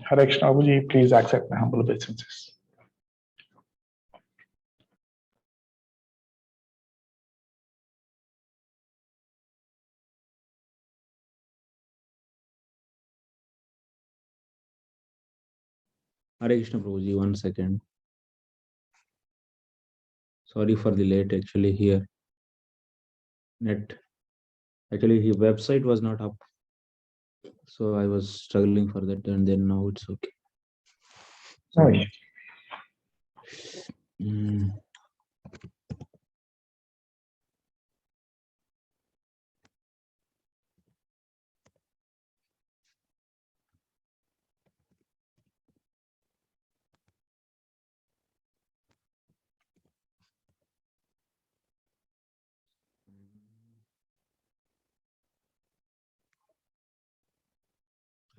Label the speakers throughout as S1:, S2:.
S1: Hare Krishna Prabhuji, please accept my humble obeisances.
S2: Hare Krishna Prabhuji, 1 second. Sorry for the late, actually here. Actually, his website was not up. So I was struggling for that, and then now it's okay.
S1: No
S2: So,
S1: issue.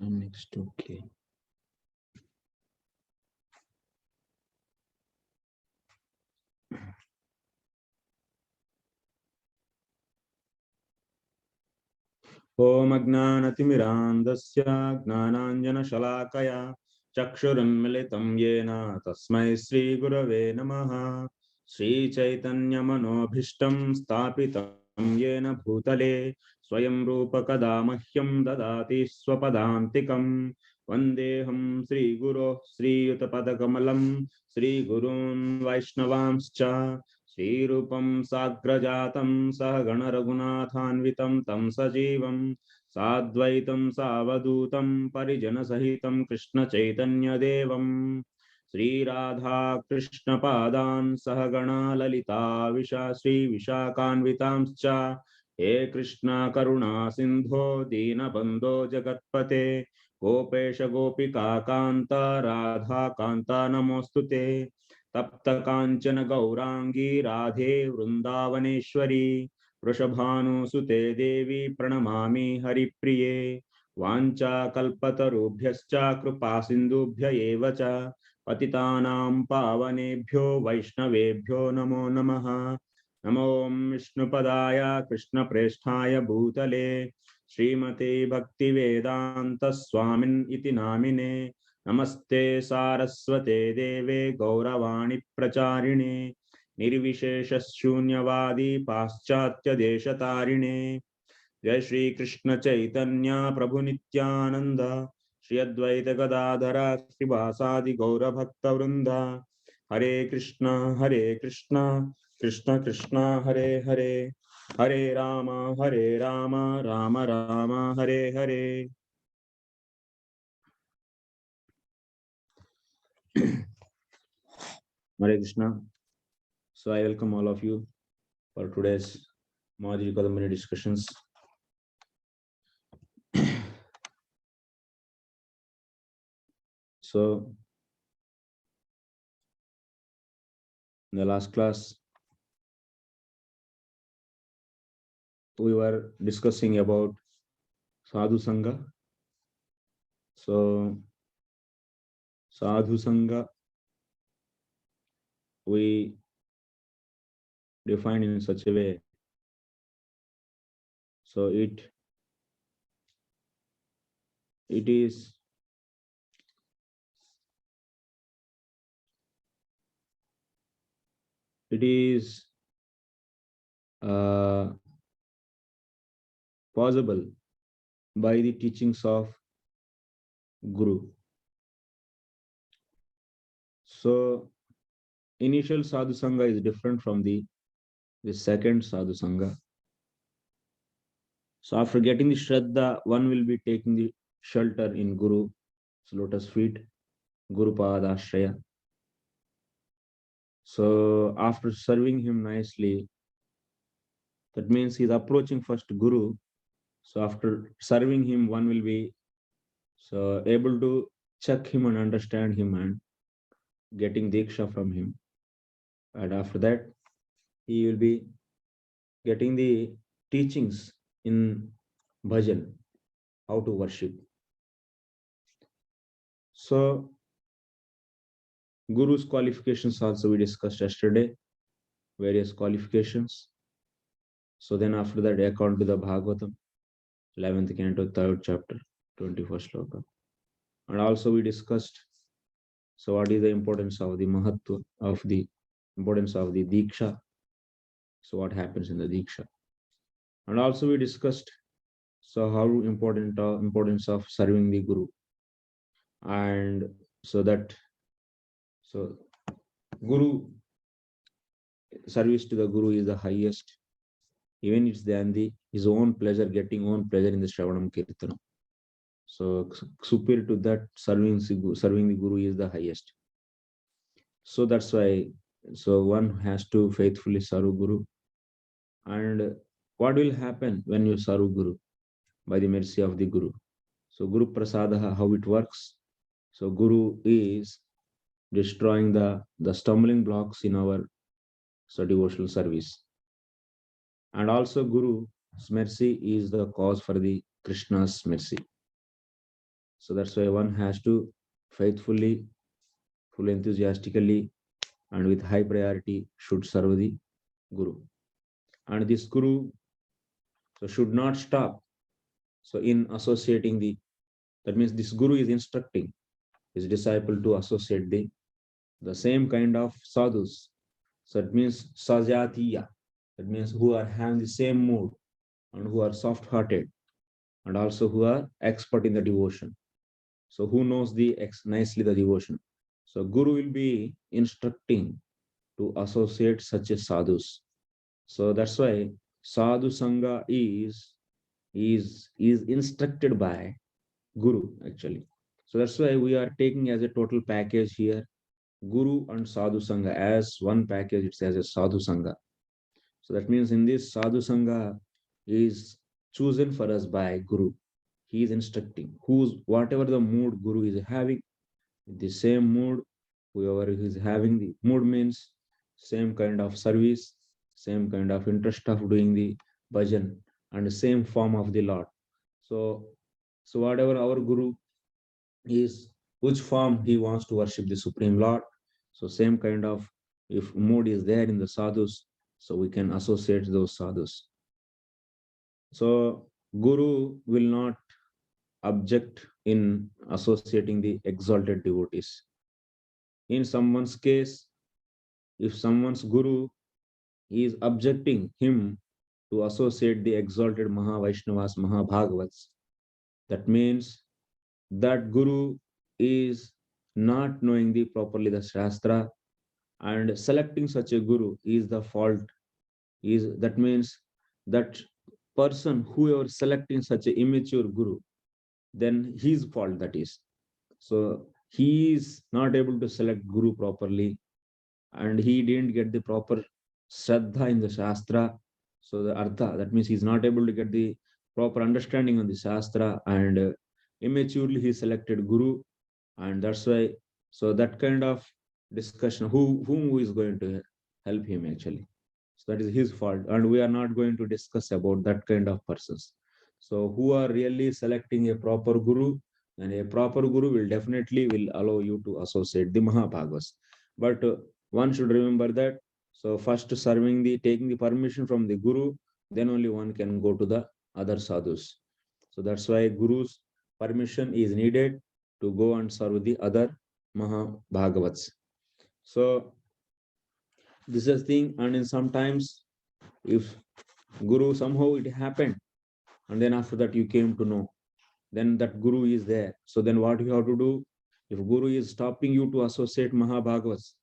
S2: and next, okay. Om Ajnanatimirandasya Gnananjana Chakshuranmilitam Yena Tasmai Sri Gurave Namaha Sri Chaitanya Manobhishtam Stapitam Yena Bhutale Swayam Rupa Kadamahyam Dadati Swapadantikam Vandeham Sri Guru Sri Yutapadakamalam Sri Gurun Vaishnavamscha Sri Rupam Sagrajatam Sahagana Raghunathanvitam Tam Sajivam Sadvaitam Savadutam Parijana Sahitam Krishna Chaitanya Devam Sri Radha Krishna Padan Sahagana Lalita Visha Sri Vishakanvitamscha He Krishna Karuna Sindho Dina Bandho Jagatpate Gopesha Gopika Kanta Radha Kanta Namostute तप्त कांचन गौरांगी राधे वृंदावनेश्वरी वृषभानुसुते देवी प्रणमामि हरिप्रिये वाञ्छा कल्पतरुभ्यश्च कृपा सिन्धुभ्य एव च पतितानां पावनेभ्यो वैष्णवेभ्यो नमो नमः नमो विष्णुपदाय कृष्णप्रेष्ठाय भूतले श्रीमते भक्तिवेदांत स्वामिन् इति नामिने नमस्ते सारस्वते देवे गौरवाणी प्रचारिणे निर्विशेष शून्यवादी पाश्चात्य देशतारिणे जय श्री कृष्ण चैतन्य प्रभु नित्यानंद श्री अद्वैत गदाधर श्रीवासादि गौर भक्त वृंद हरे Krishna Krishna Krishna Hare Hare Hare Ram Ram Ram Hare Hare. Hare Krishna. So I welcome all of you for today's mādhurya kādambinī discussions. So in the last class, we were discussing about sadhu sangha. So sadhu sangha we define in such a way. So it is possible by the teachings of Guru. So initial sadhu sangha is different from the second sadhu sangha. So after getting the shraddha, one will be taking the shelter in Guru's lotus feet, Guru Padashraya. So after serving him nicely, that means he's approaching first Guru. So after serving him, one will be able to check him and understand him and getting diksha from him. And after that, he will be getting the teachings in bhajan, how to worship. So Guru's qualifications also we discussed yesterday, various qualifications. So then after that, according to the Bhagavatam, 11th canto, 3rd chapter, 21st sloka. And also we discussed, so what is the importance of the mahatva, of the importance of the diksha. So what happens in the diksha. And also we discussed, so how important importance of serving the guru. And so that, so guru, service to the guru is the highest, even it's than the his own pleasure, getting own pleasure in the Shravanam Kirtanam. So superior to that, serving the guru is the highest. So that's why, so one has to faithfully serve guru. And what will happen when you serve guru? By the mercy of the guru. So guru prasadaha, how it works? So guru is destroying the stumbling blocks in our devotional service. And also Guru's mercy is the cause for the Krishna's mercy. So that's why one has to faithfully, full enthusiastically, and with high priority should serve the Guru. And this Guru should not stop. So in associating that means this Guru is instructing his disciple to associate the same kind of sadhus. So it means sajatiya. That means who are having the same mood and who are soft-hearted, and also who are expert in the devotion. So who knows nicely the devotion. So Guru will be instructing to associate such a sadhus. So that's why sadhu sangha is instructed by Guru actually. So that's why we are taking as a total package here, Guru and sadhu sangha as one package. It's as a sadhu sangha. So that means in this sadhu sangha is chosen for us by Guru. He is instructing whatever the mood Guru is having, the same mood, whoever is having the mood means same kind of service, same kind of interest of doing the bhajan, and the same form of the Lord. So whatever our Guru is, which form he wants to worship the Supreme Lord, so same kind of, if mood is there in the sadhus, so we can associate those sadhus. So Guru will not object in associating the exalted devotees. In someone's case, if someone's Guru is objecting him to associate the exalted Mahavaishnavas, Mahabhagavats, that means that Guru is not knowing properly the Shastra, and selecting such a Guru is the fault. That means that person, whoever selecting such an immature Guru, then his fault that is. So he is not able to select Guru properly, and he didn't get the proper Shraddha in the Shastra. So the Artha, that means he's not able to get the proper understanding on the Shastra, and immaturely he selected Guru. And that's why, so that kind of discussion, who is going to help him actually. So that is his fault, and we are not going to discuss about that kind of persons. So who are really selecting a proper Guru, and a proper Guru will definitely allow you to associate the Mahabhagavas. But one should remember that, so first taking the permission from the Guru, then only one can go to the other sadhus. So that's why Guru's permission is needed to go and serve the other Mahabhagavats. So this is the thing, and in sometimes if Guru somehow it happened, and then after that you came to know, then that Guru is there. So then what you have to do, if Guru is stopping you to associate Mahabhagavats,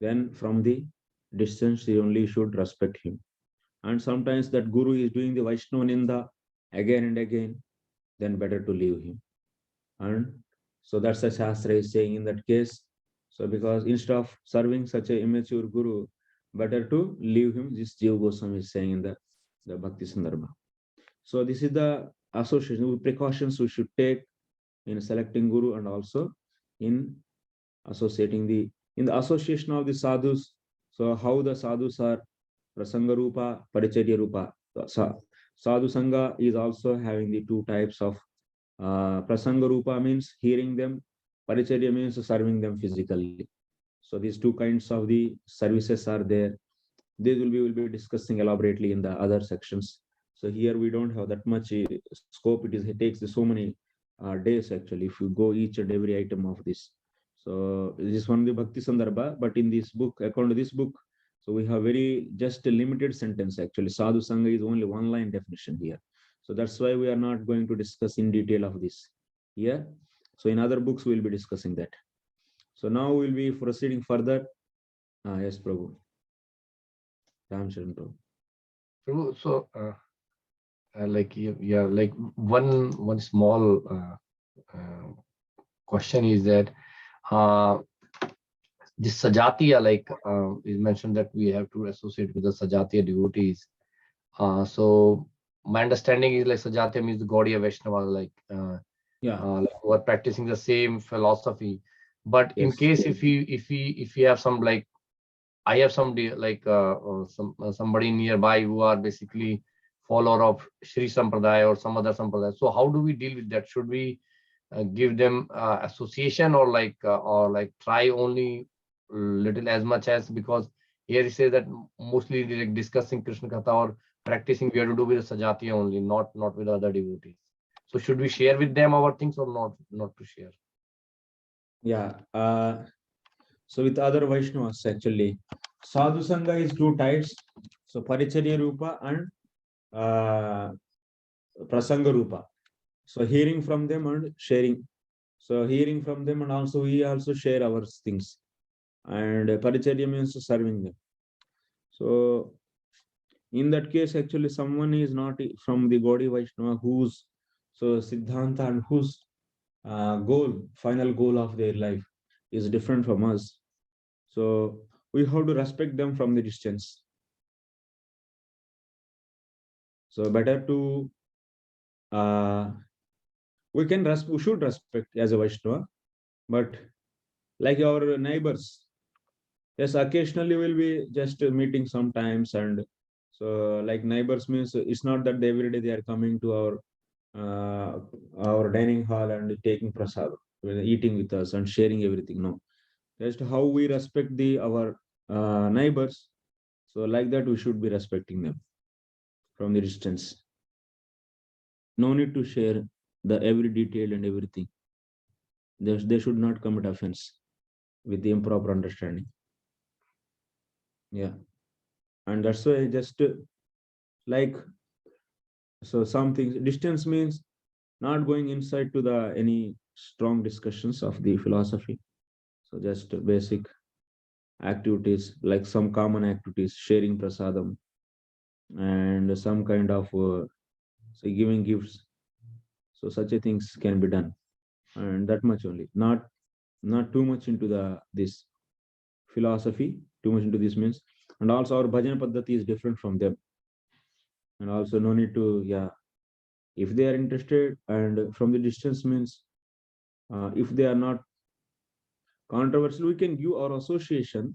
S2: then from the distance you only should respect him. And sometimes that Guru is doing the Vaishnava Ninda again and again, then better to leave him. And so that's the Shastra is saying in that case. So because instead of serving such an immature Guru, better to leave him. This Jiva Goswami is saying in the Bhakti Sandarbha. So this is the association precautions we should take in selecting Guru, and also in associating in the association of the sadhus. So how the sadhus are Prasanga Rupa, Paricharya Rupa. Sadhu Sangha is also having the two types of Prasanga Rupa means hearing them, Paricharya means serving them physically. So these two kinds of the services are there. These will be discussing elaborately in the other sections. So here we don't have that much scope. It takes so many days actually, if you go each and every item of this. So this is one of the Bhakti Sandarbha, but in this book, according to this book, so we have very just a limited sentence actually. Sadhu Sangha is only one line definition here. So that's why we are not going to discuss in detail of this here. So in other books, we'll be discussing that. So now we'll be proceeding further. Yes, Prabhu. Ram Sharan Prabhu.
S3: Prabhu, so like like one small question is that this Sajatiya, like is mentioned that we have to associate with the Sajatiya devotees. So my understanding is like Sajatiya means the Gaudiya Vaishnava, like like who are practicing the same philosophy. But in
S2: Yes.
S3: case if we have some, like I have some like somebody nearby who are basically follower of Sri Sampradaya or some other Sampradaya. So how do we deal with that? Should we give them association, or like try only little as much as, because here he says that mostly like discussing Krishna Katha or practicing we have to do with the Sajatiya only, not with other devotees. So should we share with them our things or not to share?
S2: Yeah. So with other Vaishnavas actually, Sadhu Sangha is two types. So Paricharya Rupa and Prasanga Rupa. So hearing from them and sharing. So hearing from them, and also we also share our things. And Paricharya means serving them. So in that case, actually, someone is not from the Gaudiya Vaishnava whose Siddhanta and whose final goal of their life is different from us. So we have to respect them from the distance. So better to we should respect as a Vaishnava, but like our neighbors, yes, occasionally we'll be just meeting sometimes, and so like neighbors means it's not that every day they are coming to our dining hall and taking prasad, eating with us and sharing everything. No, just how we respect our neighbors. So like that, we should be respecting them from the distance. No need to share the every detail and everything. They should not commit offense with the improper understanding. Yeah, and that's why just like, so some things, distance means not going inside to the any strong discussions of the philosophy. So just basic activities, like some common activities, sharing prasadam and some kind of say giving gifts. So such a things can be done, and that much only. Not too much into this philosophy. Too much into this means, and also our bhajan paddhati is different from them. And also no need to, if they are interested, and from the distance means if they are not controversial, we can give our association.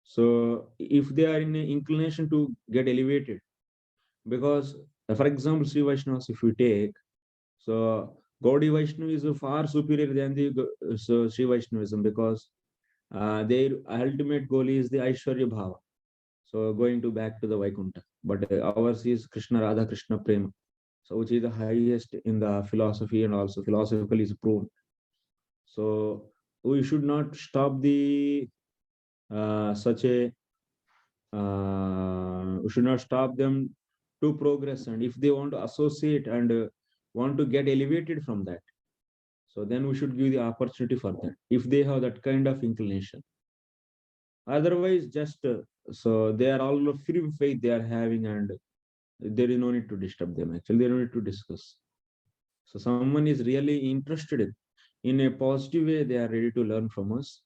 S2: So if they are in an inclination to get elevated, because for example, Sri Vaishnavas, if we take, so Gaudiya Vaishnava is far superior than the Sri Vaishnavism, because their ultimate goal is the Aishwarya Bhava. So going to back to the Vaikuntha, but ours is Krishna Radha Krishna Prema. So which is the highest in the philosophy, and also philosophically is proven. So we should not stop the we should not stop them to progress, and if they want to associate and want to get elevated from that, so then we should give the opportunity for that if they have that kind of inclination. Otherwise, just so they are all free faith they are having, and there is no need to disturb them. Actually, they don't need to discuss. So someone is really interested in a positive way, they are ready to learn from us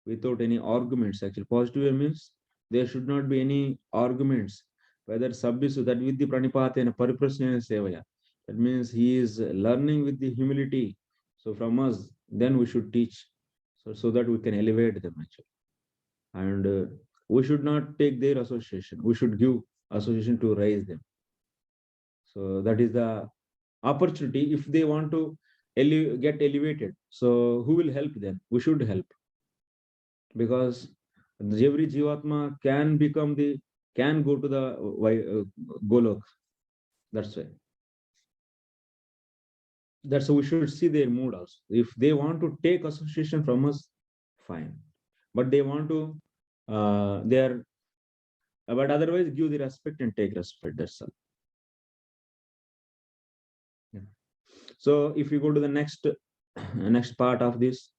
S2: without any arguments. Actually, positive way means there should not be any arguments, whether subbisu, that with the pranipata and pariprasna sevaya. That means he is learning with the humility. So from us, then we should teach, so that we can elevate them actually. And we should not take their association. We should give association to raise them. So that is the opportunity. If they want to get elevated, so who will help them? We should help, because every jivatma can go to the golok. That's why. That's how we should see their mood also. If they want to take association from us, fine. But they want to, they are, but otherwise give the respect and take respect. That's all. Yeah. So if you go to the next part of this,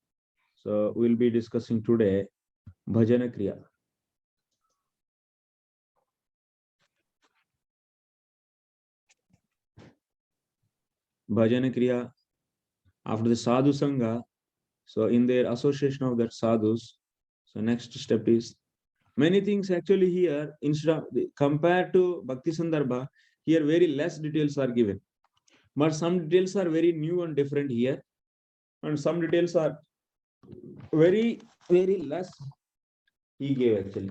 S2: so we'll be discussing today bhajana kriya. Bhajana kriya after the sadhu sangha. So in their association of that sadhus, so next step is many things actually here instead of compared to Bhakti Sandarbha, here very less details are given. But some details are very new and different here, and some details are very, very less he gave actually.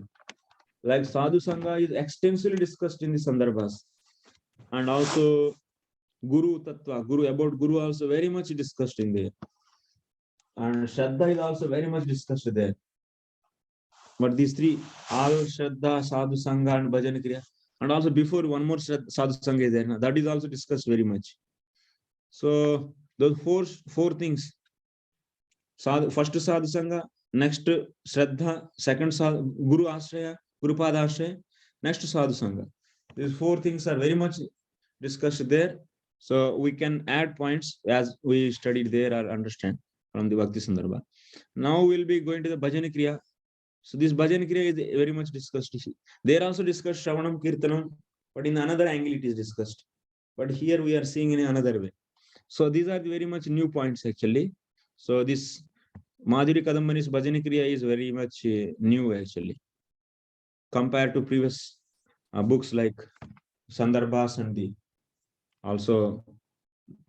S2: Like Sadhu Sangha is extensively discussed in the Sandarbhas, and also Guru Tattva, Guru about Guru also very much discussed in there. And Shraddha is also very much discussed there. But these three, all Shraddha, Sadhu Sangha, and Bhajan Kriya, and also before one more Sadhu Sangha is there, that is also discussed very much. So those four things: first Sadhu Sangha, next Shraddha, second Guru Ashraya, Guru Pada Ashraya, next Sadhu Sangha. These four things are very much discussed there. So we can add points as we studied there or understand from the Bhakti Sandarbha. Now we'll be going to the Bhajan Kriya. So this Bhajan Kriya is very much discussed. They are also discussed Shravanam, Kirtanam, but in another angle it is discussed. But here we are seeing in another way. So these are the very much new points actually. So this Mādhurya Kādambinī's Bhajan Kriya is very much new actually, compared to previous books like Sandarbhas and the also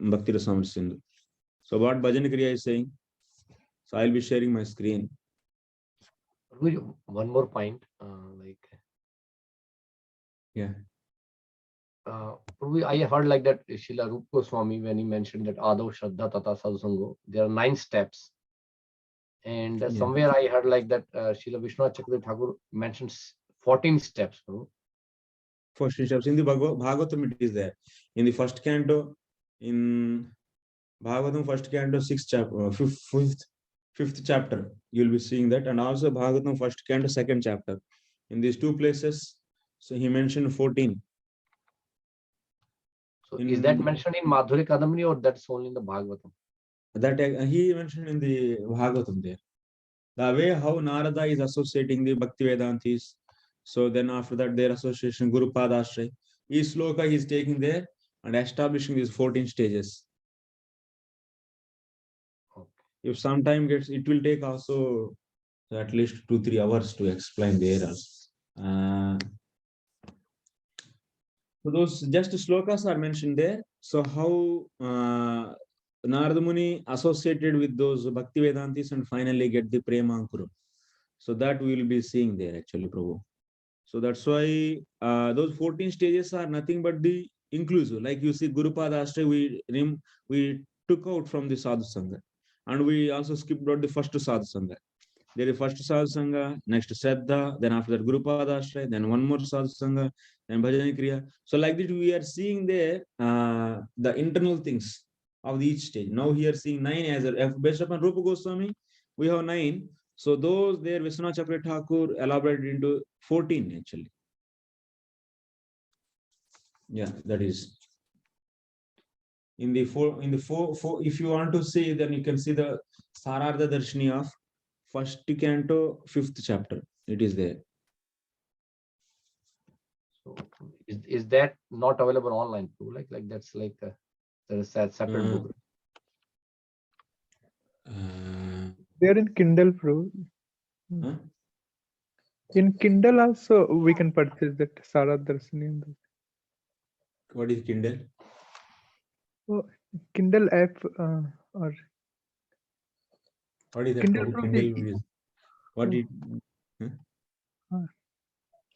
S2: Bhakti Rasamrita Sindhu. So what Bhajan Kriya is saying, so I'll be sharing my screen.
S3: One more point,
S2: Yeah.
S3: I heard like that Srila Rupa Goswami, when he mentioned that Adav Shraddha Tata Sadhusango, there are 9 steps. And somewhere I heard like that Srila Vishwanath Chakravarti Thakur mentions 14 steps.
S2: 14 steps in the Bhagavatam it is there. In the first canto, in Bhagavatam first canto, 6th chapter, 5th chapter, you'll be seeing that. And also Bhagavatam first canto, 2nd chapter. In these two places, so he mentioned 14.
S3: So is that mentioned in Mādhurya Kādambinī or that's only in the Bhagavatam?
S2: That he mentioned in the Bhagavatam there. The way how Narada is associating the Bhakti Vedantis. So then after that, their association, Guru Pada Ashraya. Each sloka he is taking there and establishing these 14 stages.
S3: Okay.
S2: If some time gets, it will take also at least 2-3 hours to explain there. So those just slokas are mentioned there. So how Narada Muni associated with those Bhakti Vedantis and finally get the Prema Ankuram. So that we will be seeing there actually, Prabhu. So that's why those 14 stages are nothing but the inclusive. Like you see, Guru Pada Ashraya, we took out from the Sadhu Sangha. And we also skipped out the first Sadhu Sangha. There is first Sadhu Sangha, next Shraddha, then after that Guru Pada Ashraya, then one more Sadhu Sangha, then Bhajana Kriya. So like that we are seeing there the internal things of each stage. Now here seeing 9 as based upon Rupa Goswami, we have 9. So those there Vishwanath Chakravarti Thakur elaborated into 14 actually. Yeah, that is. In the four, if you want to see, then you can see the Sarartha Darshini of first canto, 5th chapter. It is there.
S3: So is that not available online too? Like that's like a separate book.
S1: They're in Kindle Pro.
S2: Huh?
S1: In Kindle also we can purchase that Sarartha Darshini.
S2: What is Kindle?
S1: Oh, Kindle app or
S2: What is that?
S1: Kindle
S2: Kindle is what it?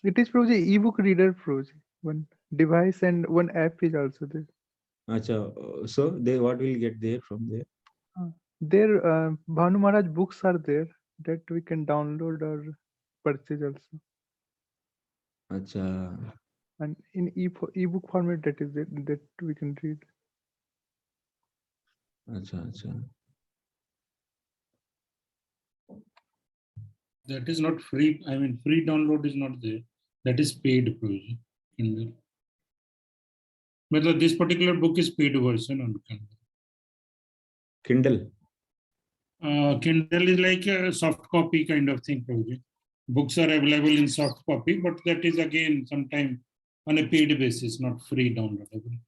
S1: It is probably ebook reader probably. One device and one app is also there.
S2: Achha, so they what will get there from there?
S1: There Bhanu Maharaj books are there that we can download or purchase also.
S2: Achha.
S1: And in ebook format that is there that we can read.
S2: Acha.
S4: That is not free. I mean, free download is not there. That is paid Kindle. But this particular book is paid version on Kindle. Kindle is like a soft copy kind of thing. Books are available in soft copy, but that is again sometime on a paid basis, not free downloadable.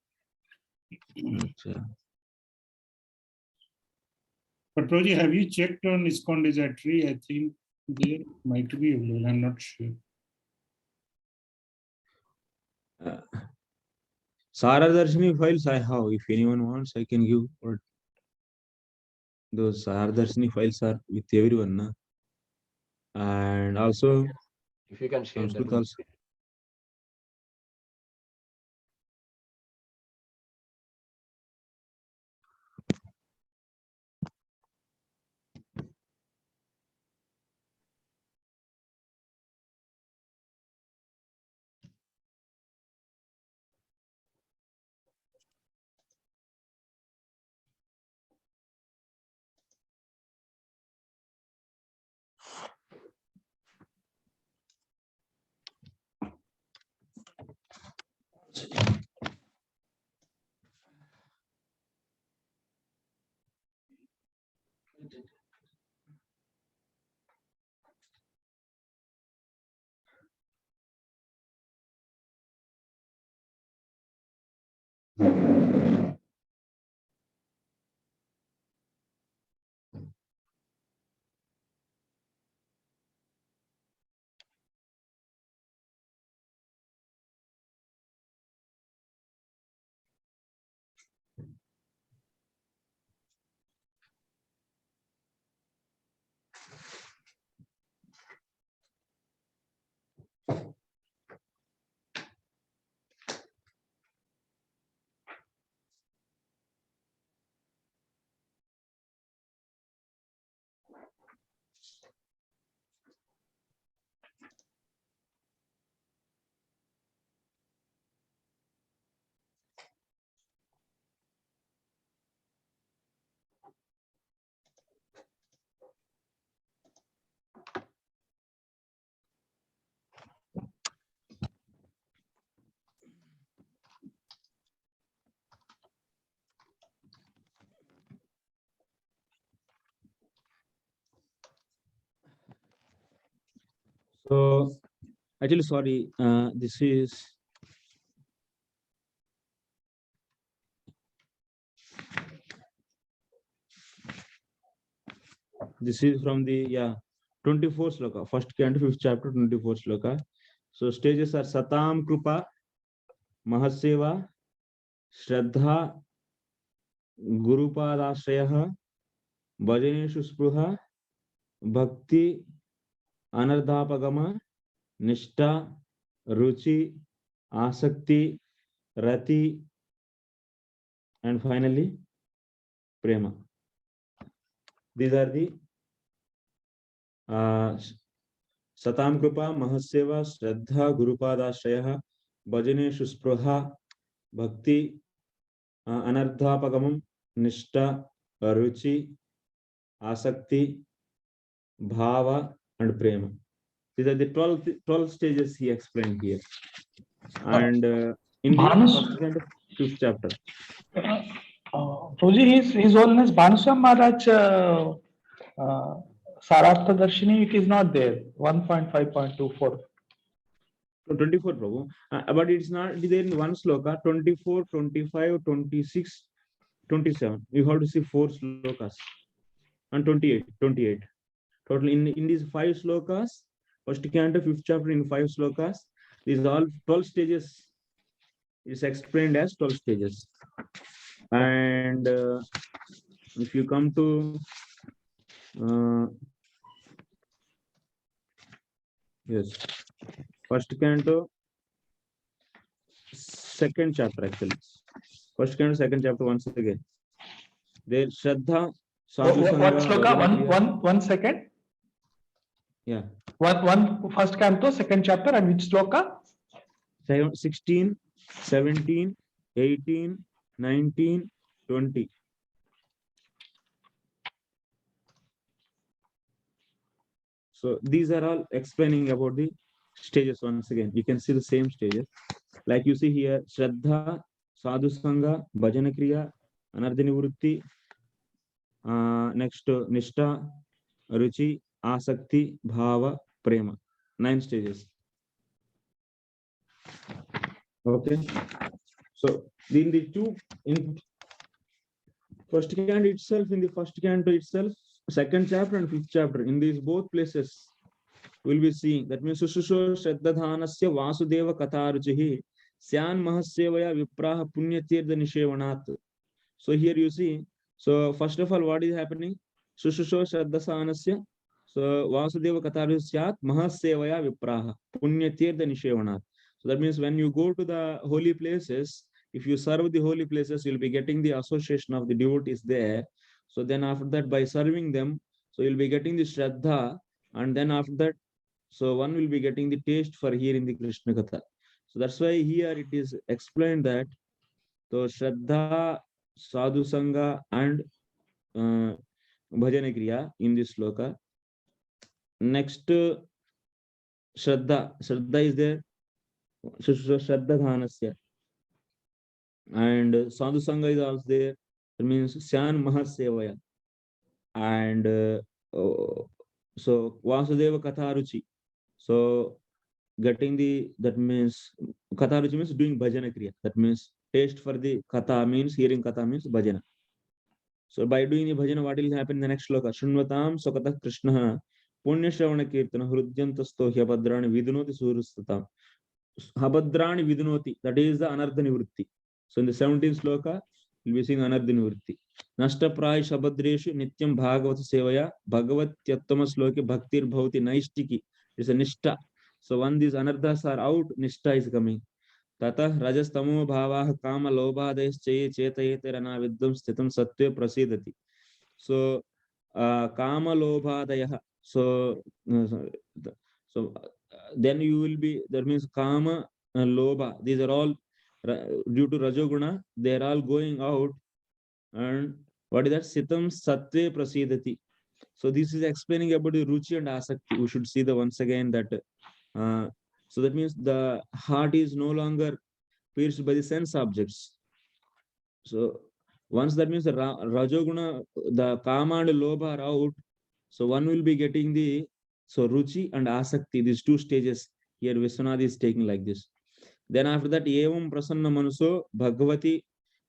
S2: Acha.
S4: But Prabhuji, have you checked on ISKCON Desiratory? I think there might be available. I'm not sure.
S2: Saradarshini files I have. If anyone wants, I can give. Or those Saradarshini files are with everyone, na? And also
S3: If you can share
S2: Sanskrit
S3: that.
S2: also. So actually, sorry, this is from the 24 sloka, first canto, 5th chapter, 24 sloka. So stages are Satam Krupa, Mahaseva, Shraddha, Gurupadashraya, Bhajaneshu Spruha, Bhakti, Anardhapagama, Nishta, Ruchi, Asakti, Rati, and finally Prema. These are the Satam Krupa, Mahaseva, Shraddha, Gurupadashraya, Bhajaneshu Spruha, Bhakti, Anardhapagamam, Nishta, Ruchi, Asakti, Bhava, and Prema. These are the 12 stages he explained here. And in the 5th chapter.
S1: Prabhuji, His Holiness Bhanuswam Maharaj Sarartha Darshini, it is not there. 1.5.24.
S2: 24, Prabhu. But it's not there in one sloka, 24, 25, 26, 27. You have to see 4 slokas. And 28. Total in these 5 slokas, first canto, 5th chapter in 5 slokas, these are all 12 stages. It's explained as 12 stages. And if you come to first canto, 2nd chapter actually. First canto, 2nd chapter once again. There Shraddha.
S1: What sloka? One second.
S2: Yeah.
S1: One first canto, 2nd chapter, and which sloka?
S2: 16, 17, 18, 19, 20. So these are all explaining about the stages. Once again, you can see the same stages. Like you see here, Shraddha, Sadhu Sangha, Bhajana Kriya, Anardha Nivrutti, next Nishtha, Ruchi, Asakti, Bhava, Prema. 9 stages. Okay. So in first canto itself, in the first canto itself, second chapter and fifth chapter, in these both places, we'll be seeing that means Sushusho Shraddadhanasya Vasudeva Katharuchihi Syan Mahasyevaya Vipraha Punyatirtha Nishevanat. So here you see, so first of all, what is happening? Sushusho Shraddadhanasya, so Vasudeva Katharusyat Mahasyevaya Vipraha Punyatirtha Nishevanat. So that means when you go to the holy places, if you serve the holy places, you'll be getting the association of the devotees there. So then after that, by serving them, so you'll be getting the Shraddha, and then after that, so one will be getting the taste for hearing the Krishna Katha. So that's why here it is explained that so Shraddha, Sadhu Sangha, and Bhajana Kriya in this sloka. Next, Shraddha is there. Shraddha Dhanasya. And Sadhu Sangha is also there. It means Syan Mahasevaya. And so Vasudeva Katharuchi. So getting that means Katharuchi means doing Bhajana Kriya. That means taste for the Katha means hearing Katha means Bhajana. So by doing the Bhajana, what will happen in the next sloka? Shunvatam Sakata Krishna Punya Shravana Kirtana Hrudyantasto Hyabadrani Vidunoti Surustatam. Habadrani Vidunoti, that is the Anardha Nivrutti. So in the 17th sloka, we'll be seeing Anardha Nivrutti. Nashta Pray Shabadreshu Nityam Bhagavata Sevaya Bhagavat Yattama Sloke Bhaktir Bhavati Naishtiki. It's a Nishta. So when these Anardhas are out, Nishta is coming. Tata Rajastamo Bhavah Kama Lobhades Chaye Chetayete Rana Viddam Stitam Satya Prasidati. So Kama Lobhadaya. So then you will be, that means Kama and Lobha, these are all due to Rajoguna, they are all going out. And what is that? Sitam Satya Prasidati. So this is explaining about the Ruchi and Asakti. We should see the once again that so that means the heart is no longer pierced by the sense objects. So once that means the Rajoguna, the Kama and Lobha are out, so one will be getting the Ruchi and Asakti, these 2 stages. Here Vishwanath is taking like this. Then after that, Evam Prasanna Manuso Bhagavati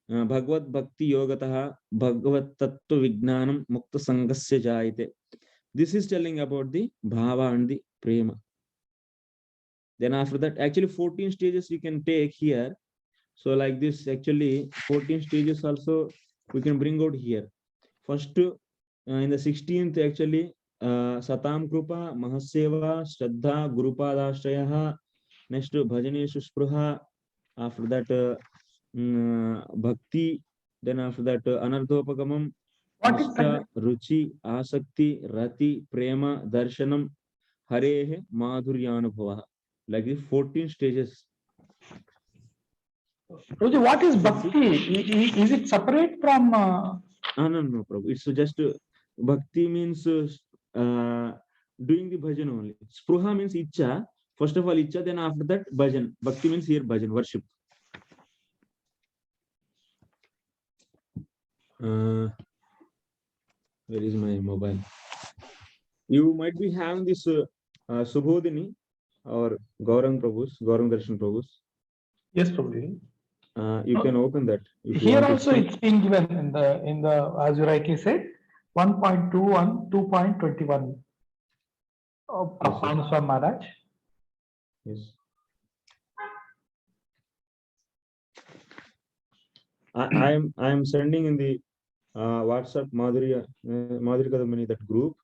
S2: Bhagavad Bhakti Yogataha Bhagavad Tattva Vijnanam Mukta Sangasya Jayate. This is telling about the Bhava and the Prema. Then after that, actually 14 stages you can take here. So like this, actually 14 stages also we can bring out here. First, in the 16th, actually, Satam Krupa, Mahaseva, Shraddha, Gurupadashraya, next Bhajaneshu Spruha, after that Bhakti, then after that Anardhopagamam, Nishta, Ruchi, Asakti, Rati, Prema, Darshanam, Harehe, Mādhurya. Like the 14 stages.
S1: Roji, what is bhakti? Is it separate from?
S2: No, Prabhu. It's just bhakti means doing the bhajan only. Spruha means icha. First of all, icha, then after that, bhajan. Bhakti means here bhajan, worship. Where is my mobile? You might be having this Subhodhini or Gaurang Prabhu's, Gaurang Darshan Prabhu's.
S1: Yes, Prabhu.
S2: You can open that.
S1: Here also it's been given in the as you rightly said, 1.21, 2.21 of Panaswami Maharaj.
S2: Yes. I am sending in the WhatsApp Mādhurya Kādambinī, that group.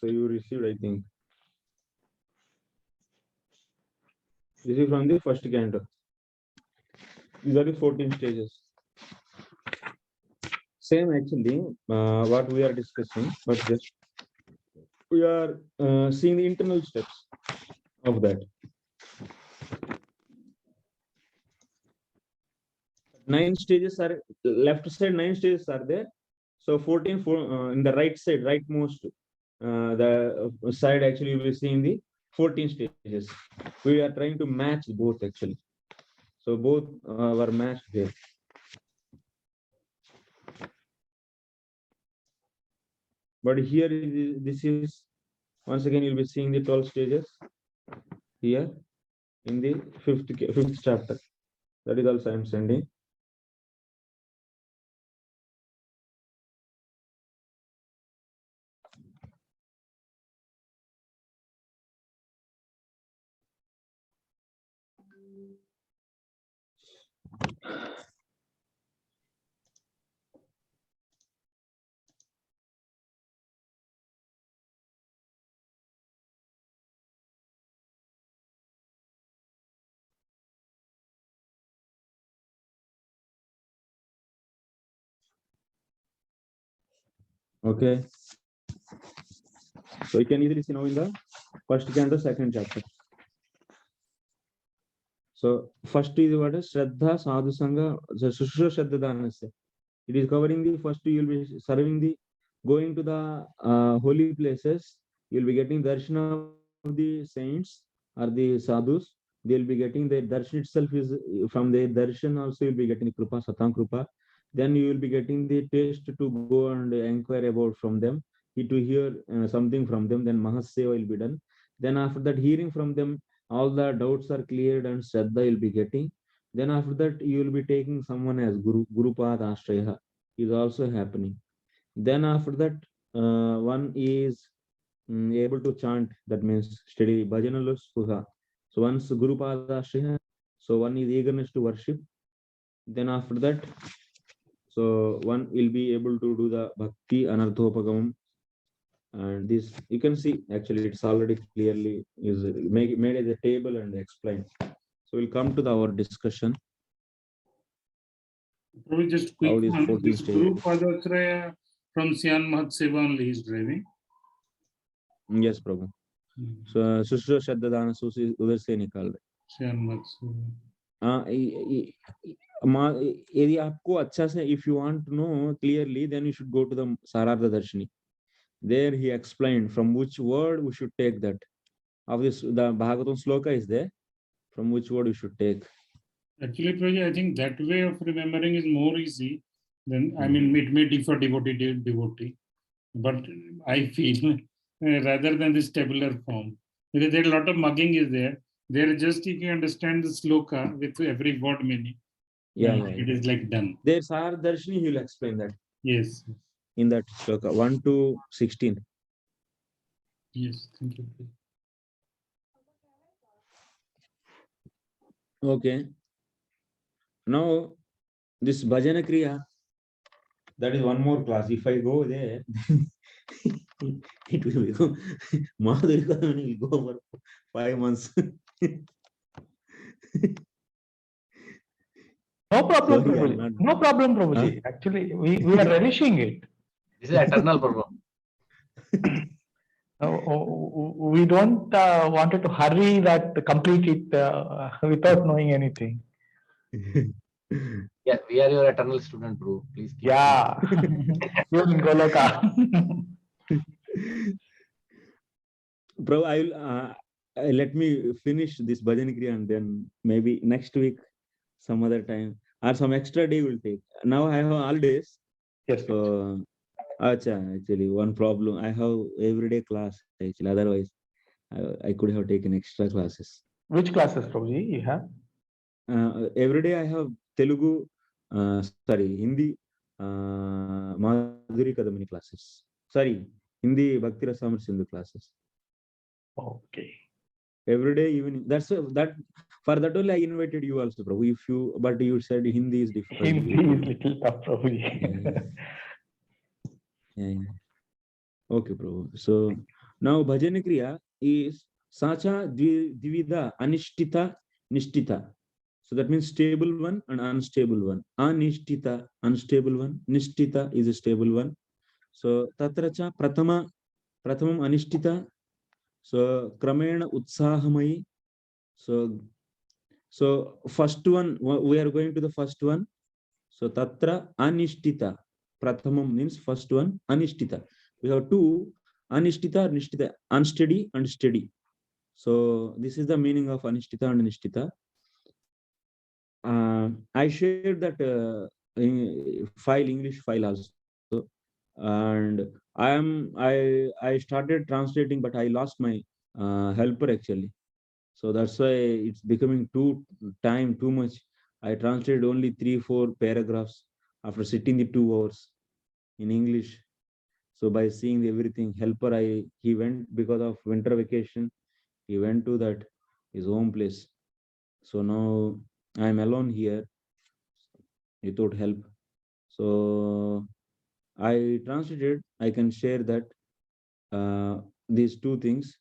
S2: So you received, I think. This is from the first canto. These are the 14 stages. Same actually, what we are discussing, but just we are seeing the internal steps of that. 9 stages are left side, 9 stages are there. So 14 in the right side, rightmost the side, actually you will see in the 14 stages. We are trying to match both actually. So both were matched there. But here this is, once again you'll be seeing the 12 stages here in the fifth chapter. That is also I am sending. Okay. So you can easily see now in the first canto, second chapter. So first is what is Shraddha Sadhu Sangha Sushra Shraddha Dhanasya. It is covering the first, you will be serving the, going to the holy places, you will be getting darshan of the saints or the sadhus. They will be getting the darshan itself is from their darshan also you will be getting krupa, satam krupa. Then you will be getting the taste to go and inquire about from them, to hear something from them. Then Mahaseva will be done. Then after that, hearing from them, all the doubts are cleared and Shraddha you'll be getting. Then after that, you will be taking someone as Guru Pad Ashraya is also happening. Then after that, one is able to chant, that means steady bhajanala spuha. So once Guru Pad Ashraya, so one is eagerness to worship. Then after that, so one will be able to do the bhakti anarthopagamam. And this you can see actually it's already clearly is made as a table and explained. So we'll come to our discussion.
S4: Probably just quick one. This Guru Padasraya from Syan Mahatseva only is driving.
S2: Yes, Prabhu. So Sushra Shraddha Dana Susi udhar se nikal rahe.
S4: Syan Mahatseva.
S2: यदि आपको अच्छा से, if you want to know clearly, then you should go to the Sarartha Darshini. There he explained from which word we should take that. Of this, the Bhagavatam sloka is there. From which word we should take.
S4: Actually, Prabhuji, I think that way of remembering is more easy than, I mean, it may differ devotee. But I feel rather than this tabular form, because there a lot of mugging is there. There just if you understand the sloka with every word meaning.
S2: Yeah.
S4: It is like done.
S2: There's our Darshini, he will explain that.
S4: Yes.
S2: In that sloka 1 to 16.
S4: Yes, thank you.
S2: Okay. Now this Bhajana Kriya, that is one more class. If I go there, it will become mādhurya will go over 5 months.
S1: No problem,
S2: Sorry,
S1: Prabhuji.
S2: not-
S1: No problem, Prabhuji. Actually, we are relishing it.
S3: This is eternal problem.
S1: We don't wanted to hurry that complete it without knowing anything.
S3: Yeah, we are your eternal student, bro. Please keep.
S1: Yeah. You're in Goloka.
S2: Bro, I will let me finish this Bhajan Kriya and then maybe next week, some other time, or some extra day will take. Now I have holidays.
S1: Yes.
S2: So, actually, one problem. I have everyday class. Actually, otherwise, I could have taken extra classes.
S1: Which classes, Prabhuji, you have?
S2: Every day I have Telugu, Hindi, Mādhurya kādambinī classes. Sorry, Hindi Bhakti Rasamrita Sindhu classes.
S1: Okay.
S2: Every day, even that's that. For that only I invited you also, Prabhu. But you said Hindi is difficult.
S1: Hindi is little tough, Prabhuji.
S2: Yeah. Okay, Prabhu. So now Bhajana Kriya is Sacha Dvida Anishtita Nishtita. So that means stable one and unstable one. Anishtita, unstable one. Nishtita is a stable one. So Tatracha Pratama pratamam anishtita. So kramena utsahamayi. So first one, we are going to the first one. So tatra anishtita. Prathamam means first one, anishtita. We have two, anishtita, nishtita, unsteady and steady. So this is the meaning of anishtita and nishtita. I shared that file, English file also, and I started translating, but I lost my helper actually. So that's why it's becoming too much. I translated only 3-4 paragraphs after sitting the 2 hours in English. So by seeing everything, helper, he went because of winter vacation. He went to that his home place. So now I'm alone here without help. So I translated. I can share that these two things.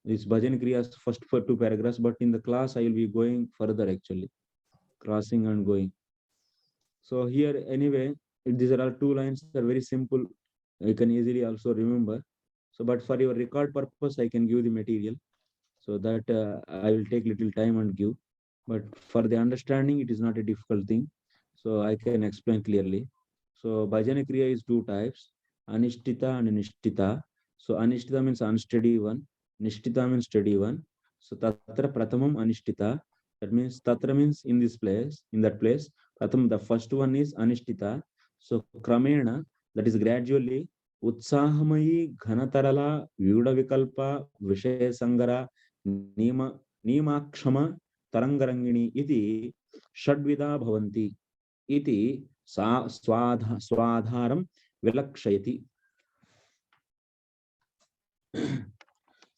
S2: This bhajan kriyas first for 2 paragraphs, but in the class I will be going further actually, crossing and going. So here anyway, these are all 2 lines that are very simple. You can easily also remember. So, but for your record purpose, I can give the material. So that I will take little time and give. But for the understanding, it is not a difficult thing. So I can explain clearly. So bhajana kriya is 2 types, anishtita and nishtita. So anishtita means unsteady one, nishtita means steady one. So tatra pratamam anishtita. That means tatra means in this place, in that place. Pratham, the first one is anishtita. So kramena, that is gradually, utsahamai ghanatarala vyuda vikalpa vishaya sangara nimakshama tarangarangini iti षड्विधा bhavanti iti swadharam vilakshayati.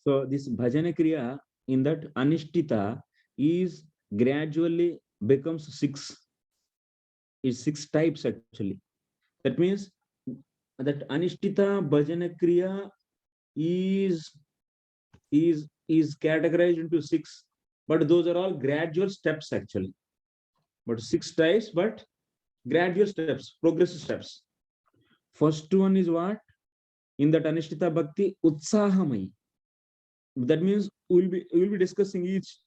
S2: So this bhajana kriya in that anishtita is gradually becomes 6 types actually. That means that anishtita bhajana kriya is categorized into 6, but those are all gradual steps actually. But 6 types, but gradual steps, progressive steps. First one is what? In that anishtita bhakti, utsahamai. That means we'll be discussing each.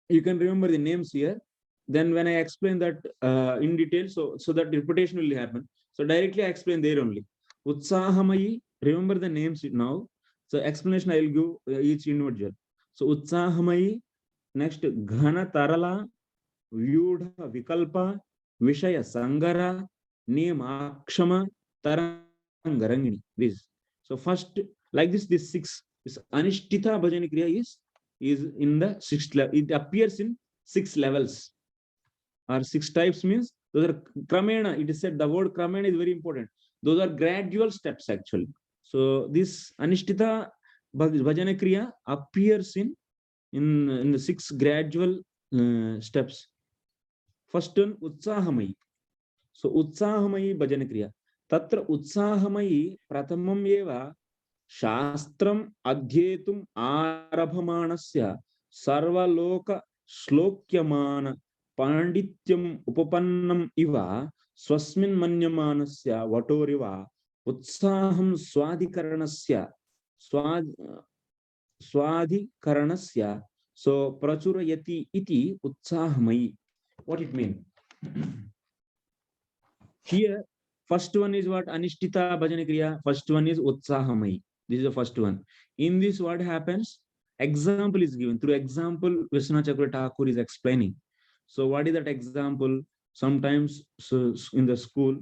S2: You can remember the names here. Then when I explain that in detail, so that repetition will happen. So directly I explain there only. Utsahamai, remember the names now. So explanation I will give each individual. So utsahamai, next ghana tarala, vyudha vikalpa, vishaya sangara, nimakshama, tarangarangini. This. So first, like this 6, this anishtita bhajana kriya is in the 6th level. It appears in 6 levels or 6 types, means those are kramena. It is said the word kramena is very important. Those are gradual steps actually. So this anishtita bhajana kriya appears in the 6 gradual steps. First one, utsahamai. So utsahamai bhajana kriya. Tatra utsahamai pratamam eva shastram adhyetum arabhamanasya sarvaloka shlokyamana pandityam upapannam iva swasmin manyamanasya vatoriva utsaham swadhikaranasya so prachurayati iti utsahamai. What it means? Here, first one is what? Anishtita bhajana kriya. First one is utsahamai. This is the first one. In this, what happens? Example is given. Through example, Vishwanath Chakravarti Thakur is explaining. So what is that example? Sometimes so in the school,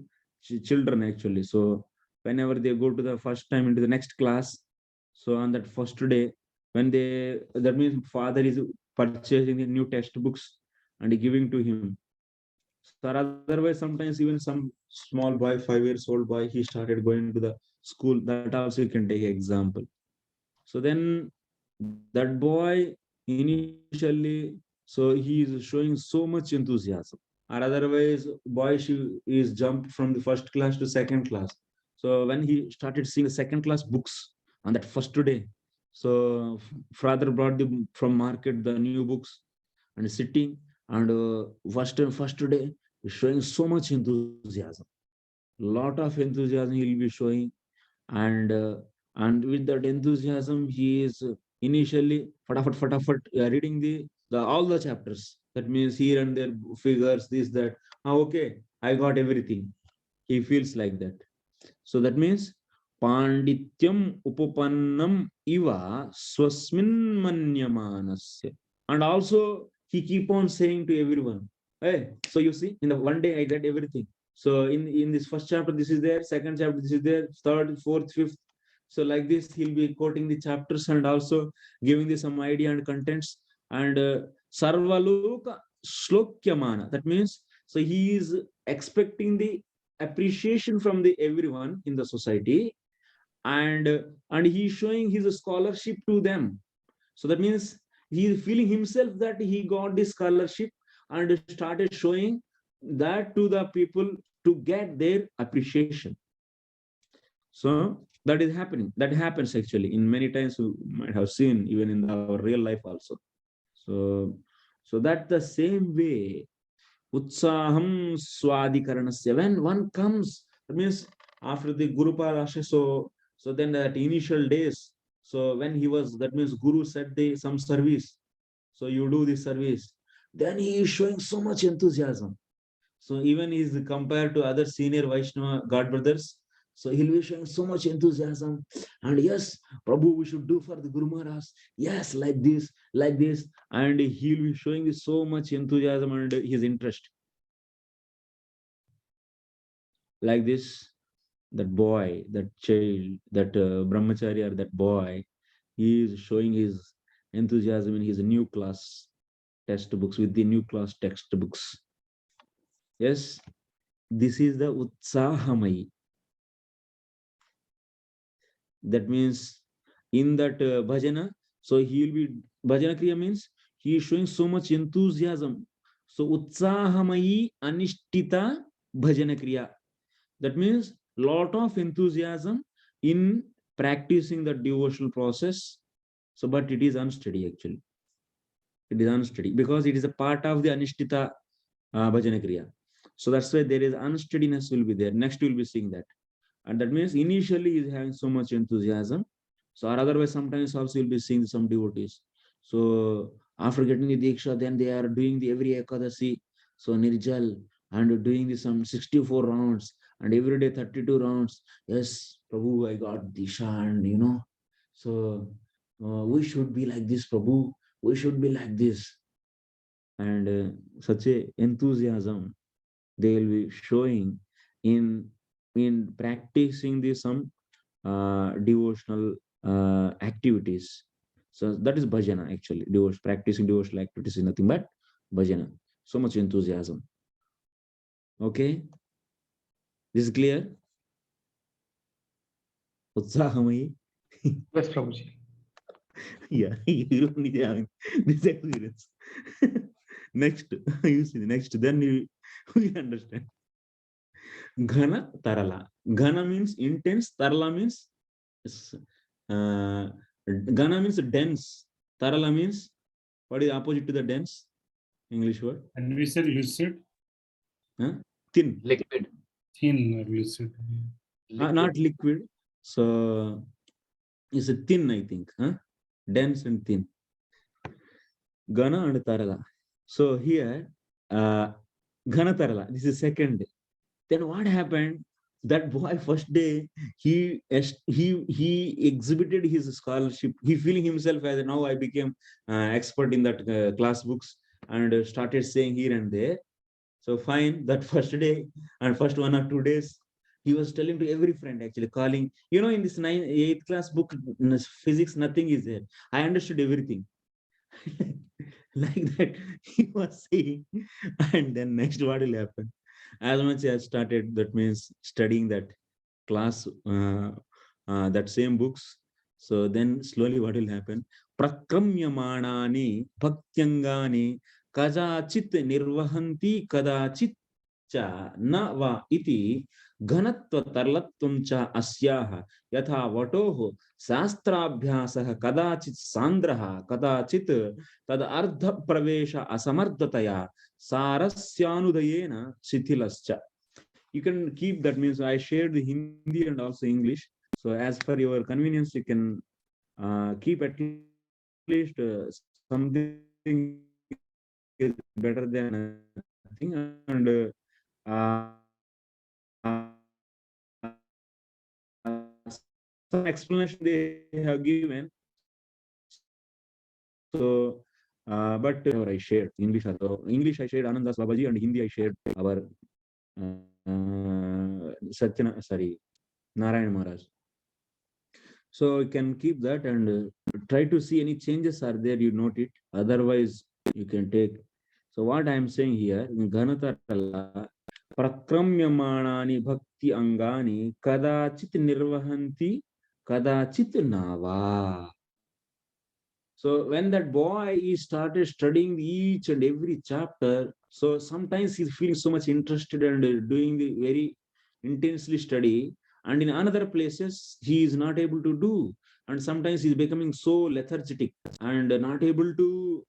S2: children actually. So whenever they go to the first time into the next class, so on that first day, when that means father is purchasing the new textbooks and giving to him. So otherwise, sometimes even some small boy, 5 years old boy, he started going to the school. That also you can take an example. So then that boy initially, so he is showing so much enthusiasm. Or otherwise, boy is jumped from the first class to second class. So when he started seeing the second class books on that first day, so father brought from market the new books and sitting and first day is showing so much enthusiasm. Lot of enthusiasm he will be showing, and And with that enthusiasm, he is initially fatafat reading the all the chapters. That means here and there figures, this, that. Okay, I got everything. He feels like that. So that means Pandityam Upapannam Iva Swasmin Manyamanasya. And also he keep on saying to everyone, hey, so you see, in the one day I get everything. So in this first chapter, this is there, second chapter, this is there, third, fourth, fifth. So like this, he'll be quoting the chapters and also giving this some idea and contents. And Sarvaloka Shlokyamana. That means, so he is expecting the appreciation from the everyone in the society, and he is showing his scholarship to them. So that means he is feeling himself that he got this scholarship and started showing that to the people to get their appreciation. So that is happening. That happens actually in many times. You might have seen even in our real life also. So that the same way Utsaham Swadikaranasya. When one comes, that means after the Guru Parasha, so then that initial days, so when he was, that means Guru said some service, so you do this service, then he is showing so much enthusiasm. So even he is compared to other senior Vaishnava God brothers, so he'll be showing so much enthusiasm. And yes, Prabhu, we should do for the Guru Maharaj. Yes, like this. And he'll be showing so much enthusiasm and his interest. Like this, that boy, that child, that brahmachari or that boy, he is showing his enthusiasm in his new class textbooks, with the new class textbooks. Yes, this is the Utsahamai. That means in that bhajana, so he will be, bhajana kriya means he is showing so much enthusiasm. So Utsahamai Anishtita bhajana kriya. That means lot of enthusiasm in practicing the devotional process. So, but it is unsteady actually. It is unsteady because it is a part of the Anishtita bhajana kriya. So that's why there is unsteadiness will be there. Next we will be seeing that. And that means initially he is having so much enthusiasm. So or otherwise sometimes also you'll be seeing some devotees. So after getting the Diksha, then they are doing the every Ekadasi, so Nirjal, and doing some 64 rounds and every day 32 rounds. Yes, Prabhu, I got Diksha, and so we should be like this, Prabhu. We should be like this. And such a enthusiasm they will be showing in practicing some devotional activities. So that is bhajana actually. Practicing devotional activities is nothing but bhajana. So much enthusiasm. Okay, this is clear. Utsahamai.
S1: Yes, Prabhuji.
S2: Yeah, you don't need to have this experience. Next, you see the next, then you understand. Ghana Tarala. Ghana means intense, Tarala means Ghana means dense. Tarala means, what is the opposite to the dense? English word?
S4: And we said lucid.
S2: Huh? Thin.
S3: Liquid.
S4: Thin or lucid.
S2: Not liquid. So it's a thin, I think. Huh? Dense and thin. Ghana and Tarala. So here, Ghana Tarala, this is second day. Then what happened? That boy first day, he exhibited his scholarship. He feeling himself as now I became expert in that class books and started saying here and there. So fine, that first day and first 1 or 2 days, he was telling to every friend actually, calling, in this 8th class book, physics, nothing is there. I understood everything. Like that he was saying. And then next what will happen? As much as started, that means studying that class, that same books. So then slowly what will happen? Prakramyamanani bhaktyangani kajachit nirvahanti kadachit cha na va iti ghanatva tarlatvam cha asyaha yatha vatoho शास्त्राभ्यासः कदाचित् सांद्रः कदाचित् तद अर्ध प्रवेश असमर्थतया सारस्यानुदयेन शिथिलश्च. You can keep that, means I shared the Hindi and also English. So as per your convenience, you can keep at least something is better than nothing. And some explanation they have given. So, but I shared English. English I shared Anandas Babaji, and Hindi I shared our Satyana, sorry, Narayan Maharaj. So you can keep that and try to see any changes are there, you note it. Otherwise, you can take. So what I am saying here, in Ganatarala, prakramyamanani bhakti angani kadachit nirvahanti kadachit nava. So when that boy he started studying each and every chapter, so sometimes he's feeling so much interested and doing the very intensely study, and in another places he is not able to do, and sometimes he's becoming so lethargic and not able to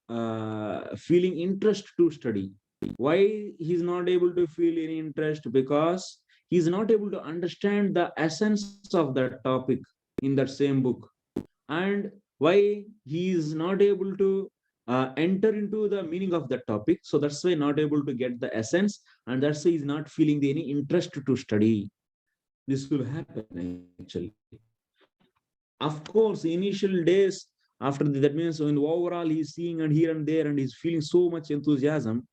S2: feeling interest to study. Why he's not able to feel any interest? Because he's not able to understand the essence of that topic in that same book. And why he is not able to enter into the meaning of that topic, so that's why not able to get the essence, and that's why he's not feeling any interest to study. This will happen actually. Of course, initial days after that means when overall he's seeing and here and there and he's feeling so much enthusiasm,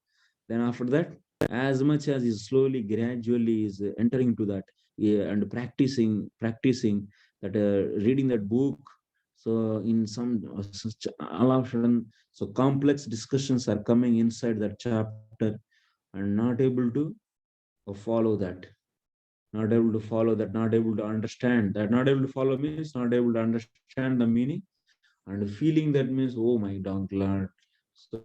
S2: then after that, as much as he's slowly gradually is entering into that, yeah, and practicing that, reading that book. So in some all of a sudden, so complex discussions are coming inside that chapter, and not able to follow that, not able to follow that, not able to understand that. Not able to follow means not able to understand the meaning, and feeling that means, oh my Lord, so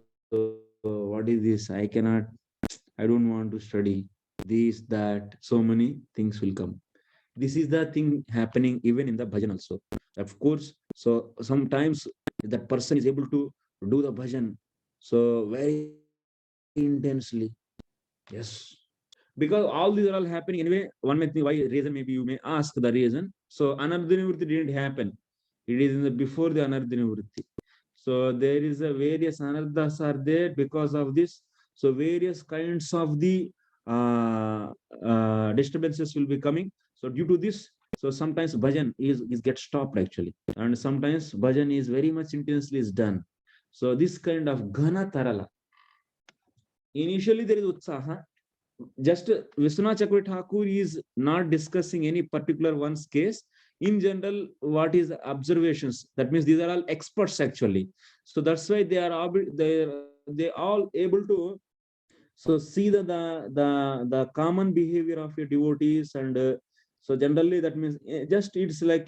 S2: what is this? I don't want to study this, that, so many things will come. This is the thing happening even in the bhajan also. Of course, so sometimes that person is able to do the bhajan so very intensely. Yes. Because all these are all happening anyway. One may think why reason, maybe you may ask the reason. So Anardhanivritti didn't happen. It is in the before the Anardhanivritti. So there is a various anarthas are there because of this. So various kinds of the disturbances will be coming. So due to this, so sometimes bhajan is get stopped actually, and sometimes bhajan is very much intensely is done. So this kind of ghana tarala. Initially there is utsaha. Just Vishwanath Chakravarti Thakur is not discussing any particular one's case. In general, what is observations? That means these are all experts actually. So that's why they are they all able to so see the common behavior of your devotees, and so generally that means just it's like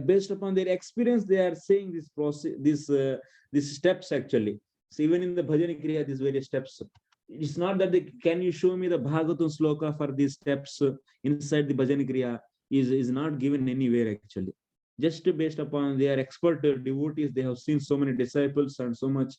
S2: based upon their experience they are saying this process, these steps actually. So even in the bhajan kriya, these various steps. It's not that can you show me the Bhagavatam sloka for these steps inside the bhajan kriya is not given anywhere actually. Just based upon their expert devotees, they have seen so many disciples and so much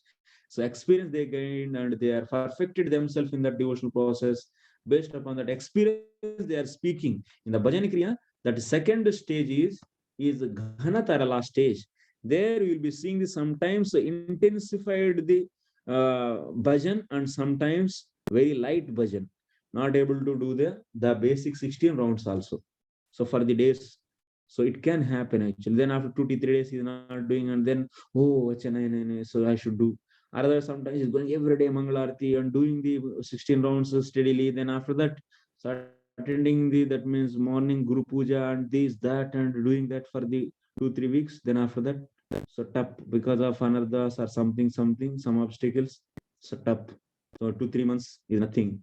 S2: so experience they gained, and they are perfected themselves in that devotional process. Based upon that experience, they are speaking in the bhajan kriya. That second stage is ghana tarala stage. There you will be seeing the sometimes intensified the bhajan, and sometimes very light bhajan, not able to do the basic 16 rounds also. So for the days, so it can happen actually. Then after 2 to 3 days he's not doing, and then oh so I should do. Other sometimes he's going every day Mangalarti and doing the 16 rounds steadily. Then after that, start attending the, that means morning Guru Puja and this, that, and doing that for the 2-3 weeks. Then after that, so tough because of anarthas or something, some obstacles. So tough. So 2-3 months is nothing.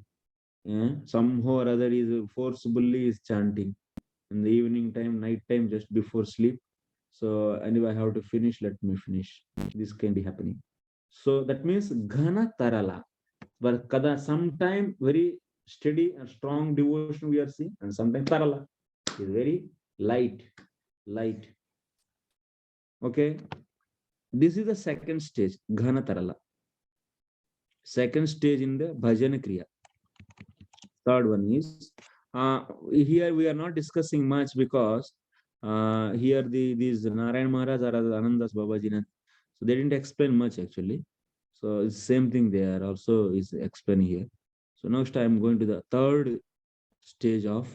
S2: Yeah? Somehow or other is forcibly is chanting in the evening time, night time, just before sleep. So anyway, I have to finish. Let me finish. This can be happening. So that means ghana tarala. But kada sometime very steady and strong devotion we are seeing, and sometimes tarala is very light. Okay. This is the second stage, ghana tarala. Second stage in the bhajan kriya. Third one is here we are not discussing much because Here these Narayan Maharaj or Anandas Babaji, so they didn't explain much actually. So it's same thing there also is explained here. So next I am going to the third stage of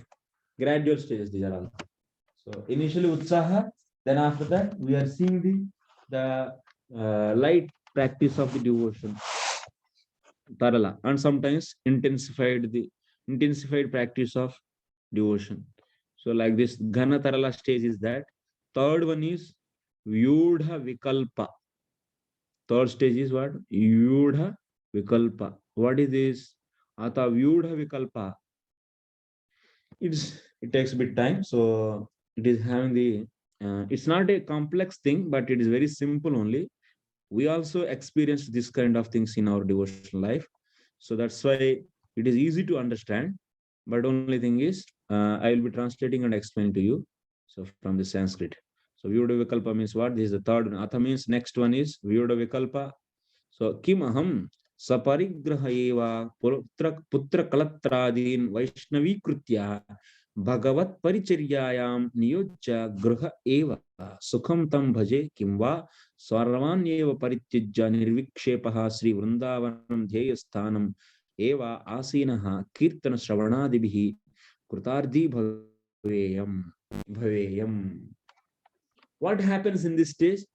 S2: gradual stages. These are all. So initially Utsaha, then after that we are seeing the light practice of the devotion, Tarala, and sometimes intensified practice of devotion. So like this Ghana Tarala stage is that. Third one is Vyudha Vikalpa. Third stage is what? Vyudha Vikalpa. What is this? Ata Vyudha Vikalpa. It takes a bit time. So it is having the it's not a complex thing, but it is very simple only. We also experience this kind of things in our devotional life. So that's why it is easy to understand. But only thing is, I will be translating and explaining to you. So from the Sanskrit. So Vyuda Vikalpa means what? This is the third one. Atha means next one is Vyuda Vikalpa. So Kim Aham Saparigraha eva Putra Kalatradin Vaishnavi Krutya Bhagavat Paricharyayam Niyojya Graha eva Sukham Tam Bhaje Kimva Sarvanyeva Parityajya Nirvikshepaha Sri Vrindavanam Dhyayasthanam Eva Asinaha Kirtana Shravanadibihi Krutardi Bhaveyam. What happens in this stage?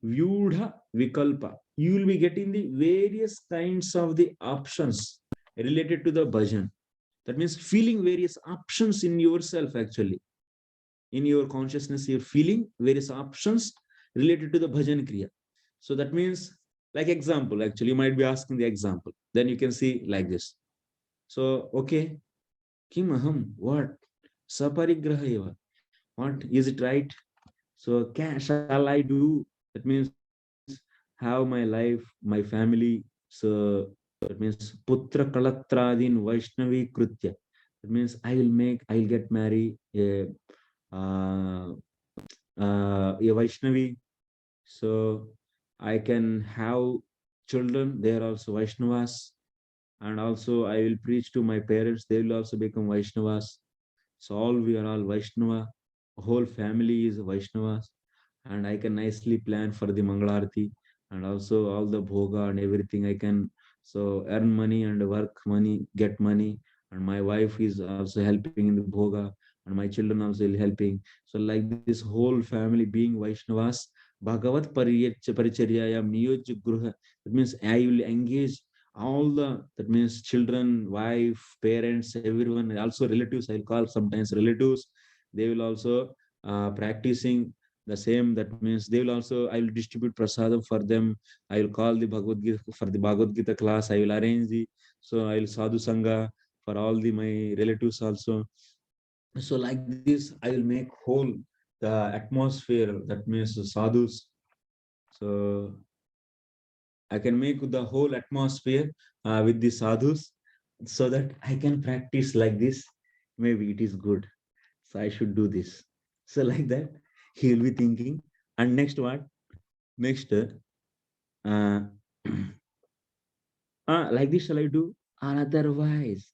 S2: Vyudha Vikalpa. You will be getting the various kinds of the options related to the bhajan. That means feeling various options in yourself actually. In your consciousness, you're feeling various options related to the bhajan kriya. So that means, like example, actually, you might be asking the example. Then you can see like this. So, okay, Kim Aham, what? Saparigraha eva. What? Is it right? So, shall I do? That means have my life, my family. So that means Putra Kalatradin Vaishnavi Krutya. That means I'll get married a Vaishnavi. So I can have children, they are also Vaishnavas. And also I will preach to my parents, they will also become Vaishnavas. So we are all Vaishnava, whole family is Vaishnavas. And I can nicely plan for the Mangalarti and also all the bhoga and everything. I can so earn money and work money, get money. And my wife is also helping in the bhoga and my children also helping. So like this whole family being Vaishnavas, Bhagavat Paricharyayam Niyojya Gruha. That means I will engage all that means children, wife, parents, everyone, also relatives. I'll call sometimes relatives. They will also practicing the same. That means they will also, I will distribute prasadam for them. I will call the Bhagavad Gita for the Bhagavad Gita class. I will arrange so I will sadhu sangha for all my relatives also. So like this, I will make whole the atmosphere. That means the sadhus. So I can make the whole atmosphere with the sadhus so that I can practice like this. Maybe it is good. So I should do this. So like that, he will be thinking. And next what? Next, like this shall I do? And otherwise,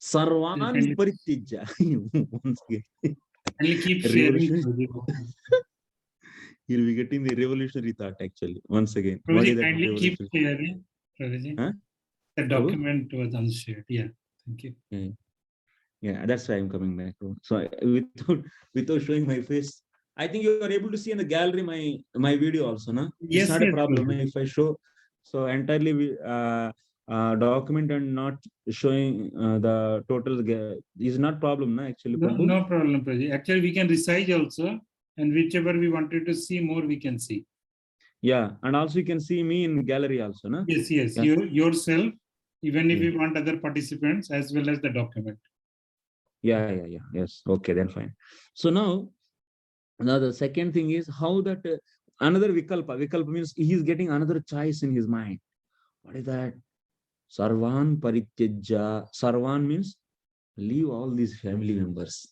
S2: Sarvan Paritija. Once again.
S4: And keep sharing.
S2: You'll be getting the revolutionary thought actually. Once again.
S4: Prabhuji, kindly keep sharing. Prabhuji.
S2: Huh?
S4: The document was unshared. Yeah. Thank you.
S2: Yeah, that's why I'm coming back. So without showing my face, I think you are able to see in the gallery my video also, no?
S4: Yes,
S2: it's not
S4: yes,
S2: a problem
S4: Prabhuji.
S2: if I show. So entirely document and not showing the total is not problem, no? Actually,
S4: No problem, Prabhuji. Actually, we can resize also, and whichever we wanted to see more, we can see.
S2: Yeah, and also you can see me in gallery also, no?
S4: Yes.
S2: Yeah.
S4: Yourself, even if you want other participants as well as the document.
S2: Yeah. Yes. Okay, then fine. So now the second thing is how that another Vikalpa means he is getting another choice in his mind. What is that? Sarvan Parityajya. Sarvan means leave all these family members.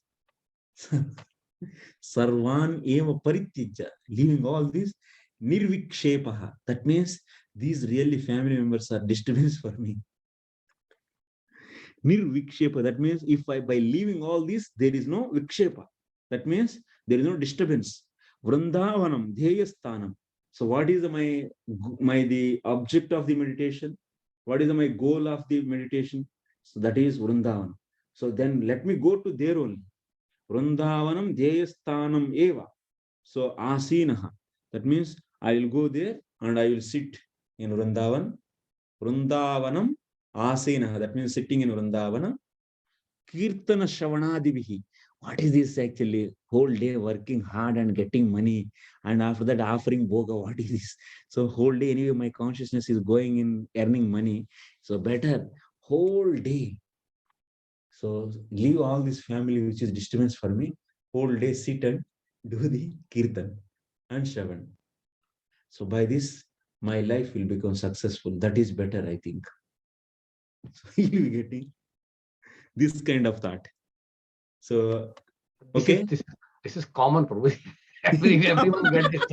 S2: Sarvan eva Parityajya. Leaving all these Nirvikshepaha. That means these really family members are disturbance for me. Nirvikshepa. That means if by leaving all this, there is no vikshepa. That means there is no disturbance. Vrindavanam, Dheyasthanam. So what is the object of the meditation? What is my goal of the meditation? So that is Vrindavan. So then let me go to there only. Vrindavanam Dheyasthanam Eva. So Asinaha. That means I will go there and I will sit in Vrindavan. Vrindavanam Asinaha. That means sitting in Vrindavanam. Kirtana Shravanadivihi. What is this actually? Whole day working hard and getting money, and after that offering bhoga. What is this? So whole day anyway, my consciousness is going in earning money. So better whole day. So leave all this family which is disturbance for me. Whole day sit and do the kirtan and shravan. So by this, my life will become successful. That is better, I think. So you getting this kind of thought. So okay.
S3: This is common, Prabhu. Everyone gets this.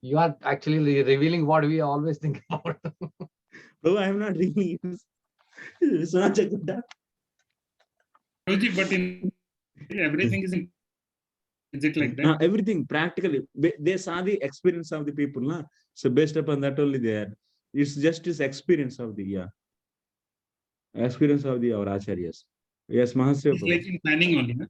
S3: You are actually revealing what we always think about.
S2: No, I am not reading it.
S4: Prabhuji, but in everything is it like that?
S2: Everything practically. They saw the experience of the people. Na? So based upon that only there. It's just this experience of the experience of our acharyas. Yes, Mahasya.
S4: It's like in planning only. Na?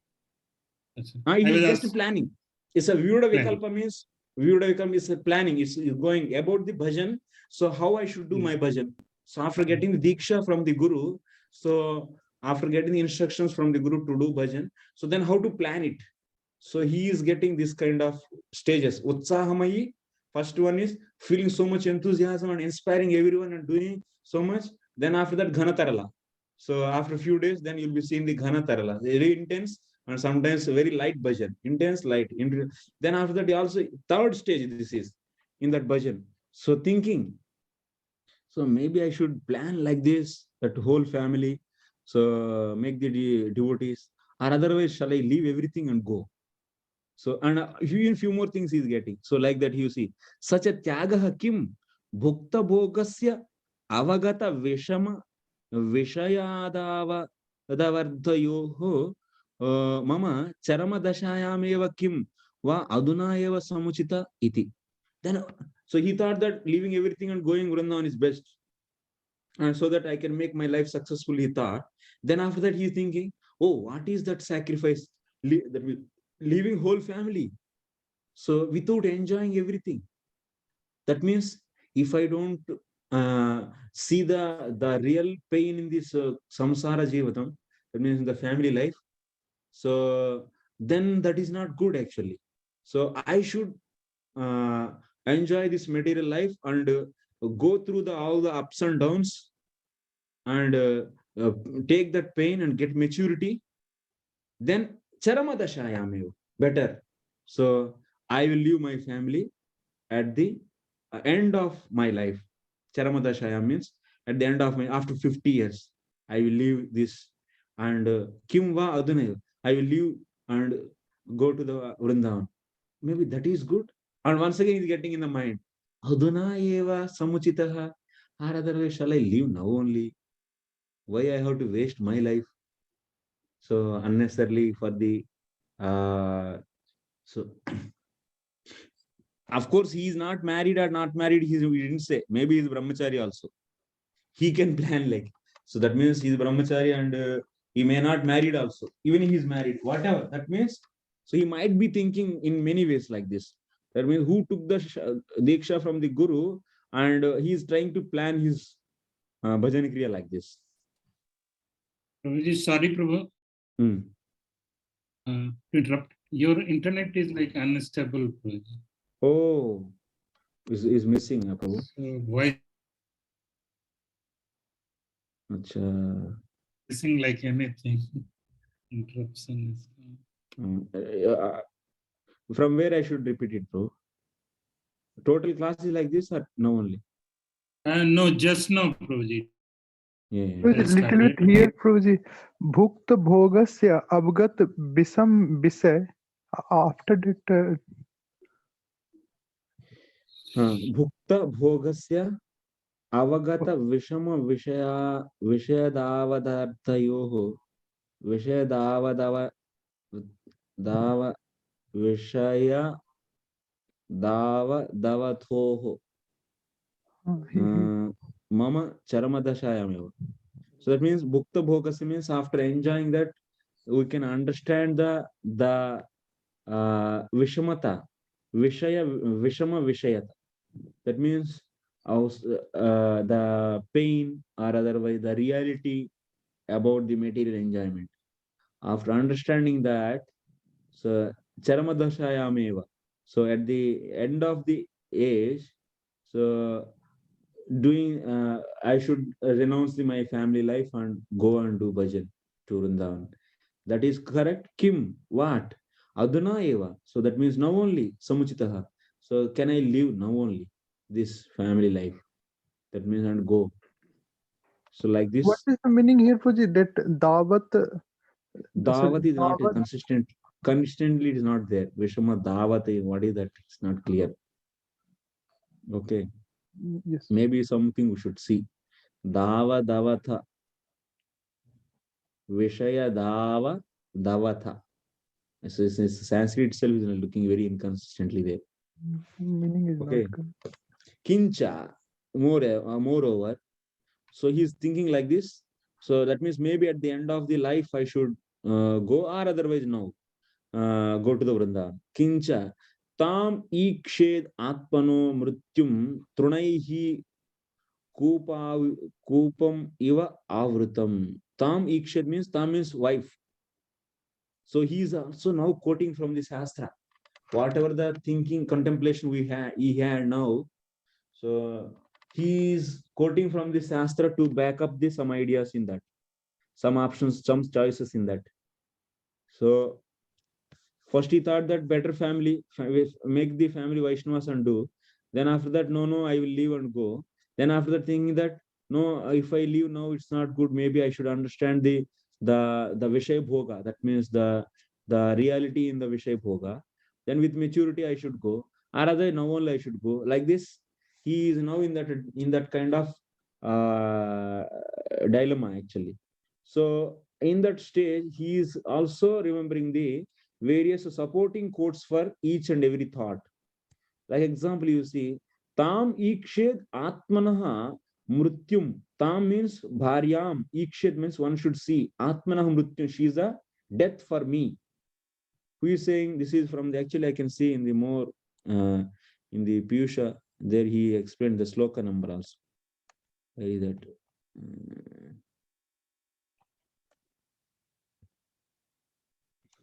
S2: It is just planning. It's a Vyuda Vikalpa means Vyuda Vikalpa is a planning. It's going about the bhajan. So how I should do my bhajan. So after getting the diksha from the Guru, so after getting the instructions from the Guru to do bhajan, so then how to plan it. So he is getting this kind of stages. Utsahamayi, first one is feeling so much enthusiasm and inspiring everyone and doing so much. Then after that, Ghanatarala. So after a few days, then you'll be seeing the Ghanatarala. Very intense and sometimes very light bhajan. Intense, light. Then after that, also third stage this is in that bhajan. So thinking, so maybe I should plan like this, that whole family, so make the devotees, or otherwise shall I leave everything and go? So, and even few more things he's getting. So like that you see, such a tyagaha kim bhukta bhogasya avagata veshama vishayadava adavardhayoho mama charama dashayameva kim va aduna eva samuchita iti. Then, so he thought that leaving everything and going Vrindavan is best. And so that I can make my life successful, he thought. Then after that, he's thinking, oh, what is that sacrifice? Leaving whole family. So without enjoying everything. That means if I don't see the real pain in this samsara jivatam, that means in the family life, so then that is not good actually. So I should enjoy this material life and go through all the ups and downs and take that pain and get maturity. Then charamadashayameva, better. So I will leave my family at the end of my life. Charamadashayam means at the end of my, after 50 years, I will leave this and kimva adunaya, I will leave and go to the Vrindavan. Maybe that is good. And once again, he's getting in the mind, aduna eva samuchitaha, or otherwise shall I leave now only? Why I have to waste my life? So unnecessarily for the so of course he is not married or not married, he didn't say. Maybe he's brahmachari also. He can plan like, so that means he's brahmachari and he may not married also. Even if he's married, whatever. That means, so he might be thinking in many ways like this. That means who took the diksha from the Guru and he is trying to plan his bhajan kriya like this.
S4: Prabhuji, sorry, Prabhu. To interrupt. Your internet is like unstable, Prabhuji.
S2: Oh, is missing, Prabhu.
S4: So why missing like anything? Interruption is.
S2: From where I should repeat it, bro? Total class is like this or no only?
S4: No, just now, Prabhuji.
S1: A little bit here, Prabhuji. Bhukta bhogasya avgat bisam bisay. After that.
S2: Bhukta bhogasya avagata vishama vishayadavadarthayoho vishayadavadava Dava Vishaya Davathoho Mama Charamadashayameva. So that means Bhukta Bhogasi means after enjoying that, we can understand the Vishamata, Vishama Vishayata. That means the pain or otherwise the reality about the material enjoyment. After understanding that, so Charamadashayameva. So at the end of the age, so I should renounce my family life and go and do bhajan to Vrindavan. That is correct. Kim, what? Aduna eva. So that means now only, samuchitaha. So can I live now only this family life? That means and go. So like this.
S5: What is the meaning here, Fuji? That Davat.
S2: Davat is not a
S5: Davat.
S2: constantly it is not there. Vishama Davat, what is that? It's not clear. Okay.
S5: Yes.
S2: Maybe something we should see. Dava Davatha. Vishaya Dava Davatha. So Sanskrit itself is looking very inconsistently there.
S5: Meaning is
S2: Okay.
S5: not correct.
S2: Kincha, moreover, so he's thinking like this. So that means maybe at the end of the life I should go, or otherwise no, go to the Vrindavan. Kincha, tam ikshed atmano mrityum trunaihi kupam iva avrutam. Tam ikshed means wife. So he is also now quoting from the Shastra. Whatever the thinking, contemplation he had now, so he is quoting from the Shastra to back up some ideas in that, some options, some choices in that. So first he thought that better make the family Vaishnavas and do. Then after that, no, I will leave and go. Then after that, thinking that no, if I leave now, it's not good. Maybe I should understand the Vishay Bhoga. That means the reality in the Vishay Bhoga. Then with maturity, I should go. Or rather, now only I should go. Like this, he is now in that kind of dilemma actually. So in that stage, he is also remembering the various supporting quotes for each and every thought. Like example, you see, tam ikshed atmanaha mrutyum. Tam means bharyam. Ikshed means one should see. Atmanaha mrutyum. She is a death for me. Who is saying this is from the, actually I can see in the more, in the Piyusha, there he explained the sloka number also. Where is that?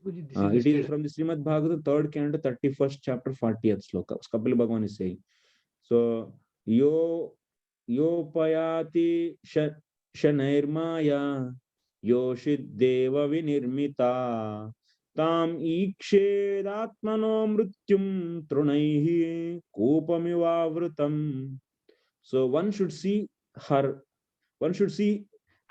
S2: It is from the Srimad Bhagavatam, 3rd canto, 31st chapter, 40th sloka. Kapil Bhagavan is saying. So, yo payati shanairmaya yoshid deva vinirmita tam ikshedatmano mrityum trunaihi kopamivavrutam. So one should see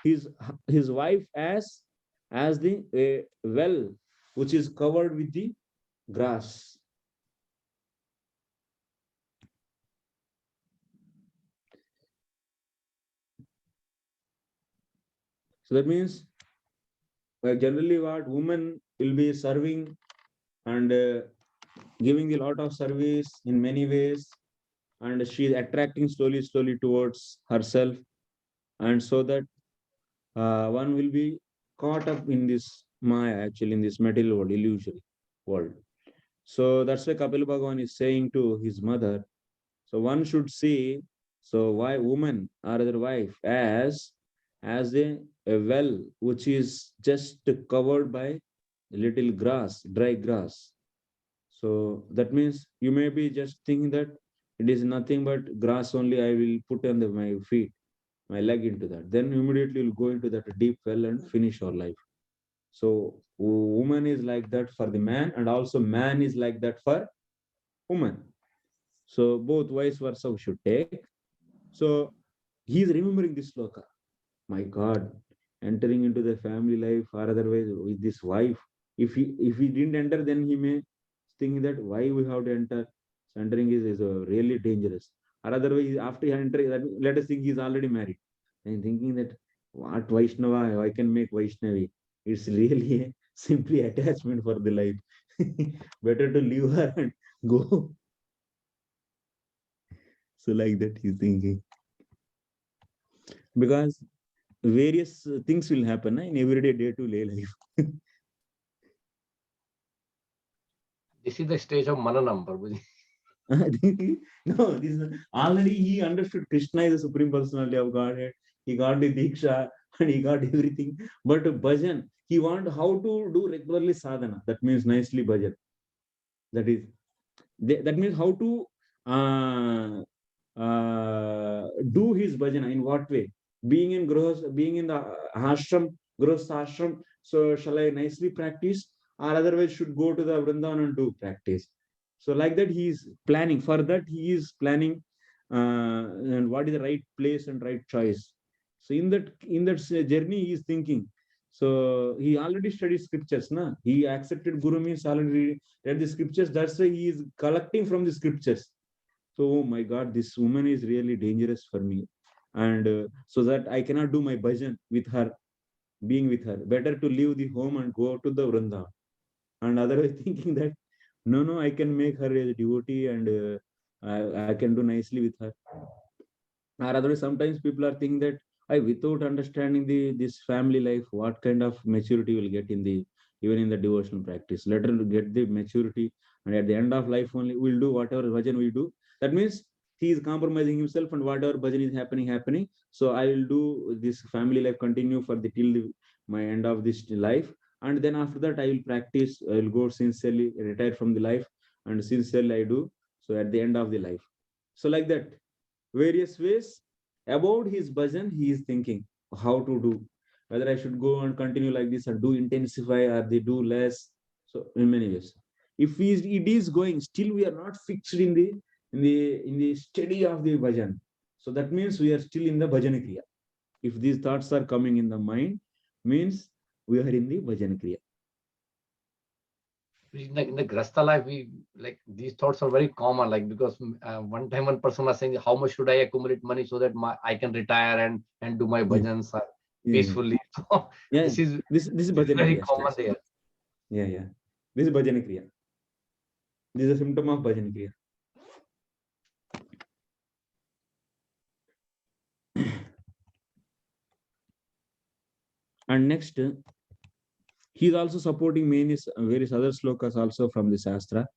S2: his wife as the well which is covered with the grass. So that means generally what women will be serving and giving a lot of service in many ways, and she is attracting slowly towards herself, and so that one will be caught up in this Maya, actually in this material world, illusory world. So that's why Kapil Bhagavan is saying to his mother, so one should see, so why woman or other wife as a well which is just covered by little grass, dry grass. So that means you may be just thinking that it is nothing but grass only I will put on my feet, my leg into that. Then immediately you'll go into that deep well and finish your life. So woman is like that for the man, and also man is like that for woman. So both vice versa we should take. So he is remembering this sloka. My God, entering into the family life or otherwise with this wife. If he didn't enter, then he may think that why we have to enter. So entering is really dangerous. Or otherwise, after entering, let us think he is already married. And thinking that what Vaishnava, I can make Vaishnavi. It's really simply attachment for the life. Better to leave her and go. So like that he's thinking. Because various things will happen in everyday day-to-day life.
S3: This is the stage of Mananam, Prabhuji.
S2: No, this is already he understood Krishna is the supreme personality of Godhead. He got the Diksha and he got everything. But bhajan, he want how to do regularly sadhana. That means nicely bhajan. That is, that means how to do his bhajana in what way? Being in being in the ashram, grihastha ashram. So shall I nicely practice, or otherwise should go to the Vrindavan and do practice? So like that he is planning. For that he is planning, and what is the right place and right choice. So in that journey he is thinking. So he already studied scriptures, na? He accepted Guru means already read the scriptures. That's why he is collecting from the scriptures. So, oh my God, this woman is really dangerous for me. And so that I cannot do my bhajan with her, being with her. Better to leave the home and go to the Vrindavan. And otherwise thinking that, no, I can make her a devotee and I can do nicely with her. Or otherwise, sometimes people are thinking that without understanding this family life, what kind of maturity will get even in the devotional practice. Let her get the maturity, and at the end of life only we'll do whatever bhajan we do. That means he is compromising himself, and whatever bhajan is happening. So I will do this family life continue for my end of this life, and then after that I will practice. I will go sincerely, retire from the life, and sincerely I do. So at the end of the life, so like that, various ways about his bhajan he is thinking how to do, whether I should go and continue like this or do intensify or they do less. So in many ways, if it is going, still we are not fixed in the study of the bhajan. So that means we are still in the bhajan kriya. If these thoughts are coming in the mind, means we are in the bhajan kriya.
S3: In the Grasta life, we like these thoughts are very common. Like because one time one person was saying, how much should I accumulate money so that I can retire and do my bhajans peacefully. So
S2: Yeah,
S3: this is
S2: this is bhajan
S3: very
S2: kriya.
S3: common there.
S2: Yeah. This is bhajan kriya. This is a symptom of bhajan kriya. And next, he is also supporting various other slokas also from the Shastra.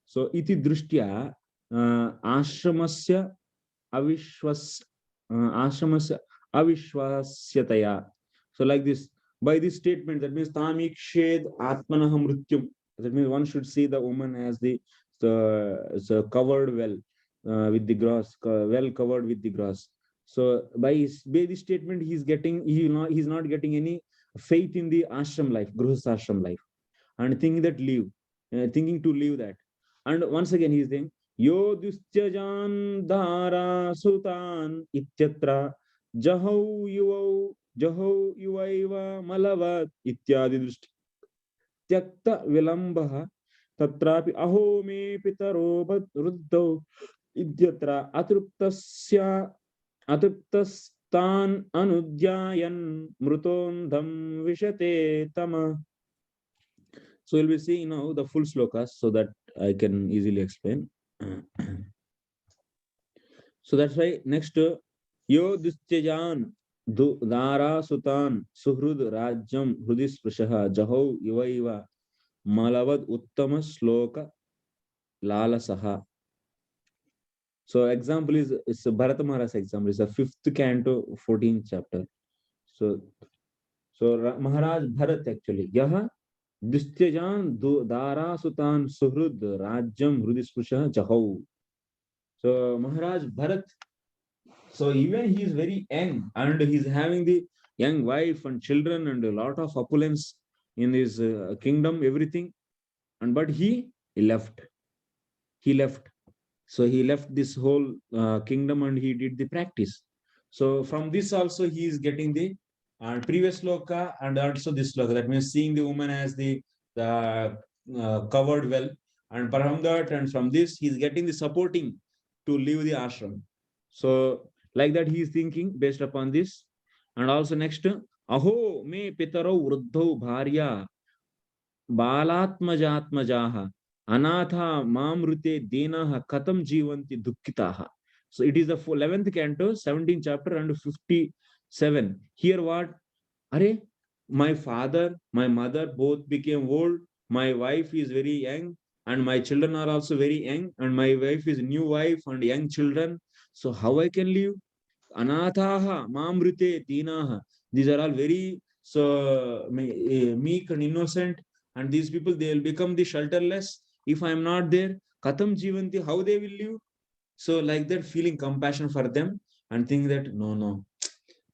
S2: So, iti drishtya ashramasya avishwasyataya. So, like this, by this statement, that means tamikshad atmanah mrityum. That means one should see the woman as the covered well with the grass, well covered with the grass. So by this statement, he's not getting any faith in the ashram life, grihastha ashram life, and thinking to leave that. And once again, he's saying, Yo dustyajan dhara sutan ityatra jahau yuvaiva malavat ityadi drushti tyakta vilambah tatrapi aho me pitaro ruddho idyatra atuptastan anudyayan mrutondham vishate tama. So we'll be seeing now the full slokas so that I can easily explain. So that's why next, yo dustyajan dara sutan suhrud rajyam hrudis prashaha jahau yuvaiva malavad uttama sloka lalasaha. So example is Bharata Maharaj example is the 5th canto, 14th chapter. So Maharaj Bharat actually, yaha dustyajan dara sutan suhrud rajyam hrudispusha jahau. So Maharaj Bharat, so even he is very young and he's having the young wife and children and a lot of opulence in his kingdom, everything. And but he left. So he left this whole kingdom and he did the practice. So from this also he is getting the previous sloka and also this sloka. That means seeing the woman as the covered well, and from that and from this he is getting the supporting to leave the ashram. So like that he is thinking based upon this. And also next, aho me pitaro vruddho bharya balatmajatmajaha anatha mamrute dinaha katam jivanti dukkitaha. So it is the 11th canto, 17th chapter and 57. Here what? Are, my father, my mother both became old. My wife is very young, and my children are also very young, and my wife is new wife and young children. So how I can live? Anathaha, mamrite, dinaha. These are all very meek and innocent, and these people, they will become the shelterless if I am not there. Katam jivanti, how they will live? So like that, feeling compassion for them and think that no,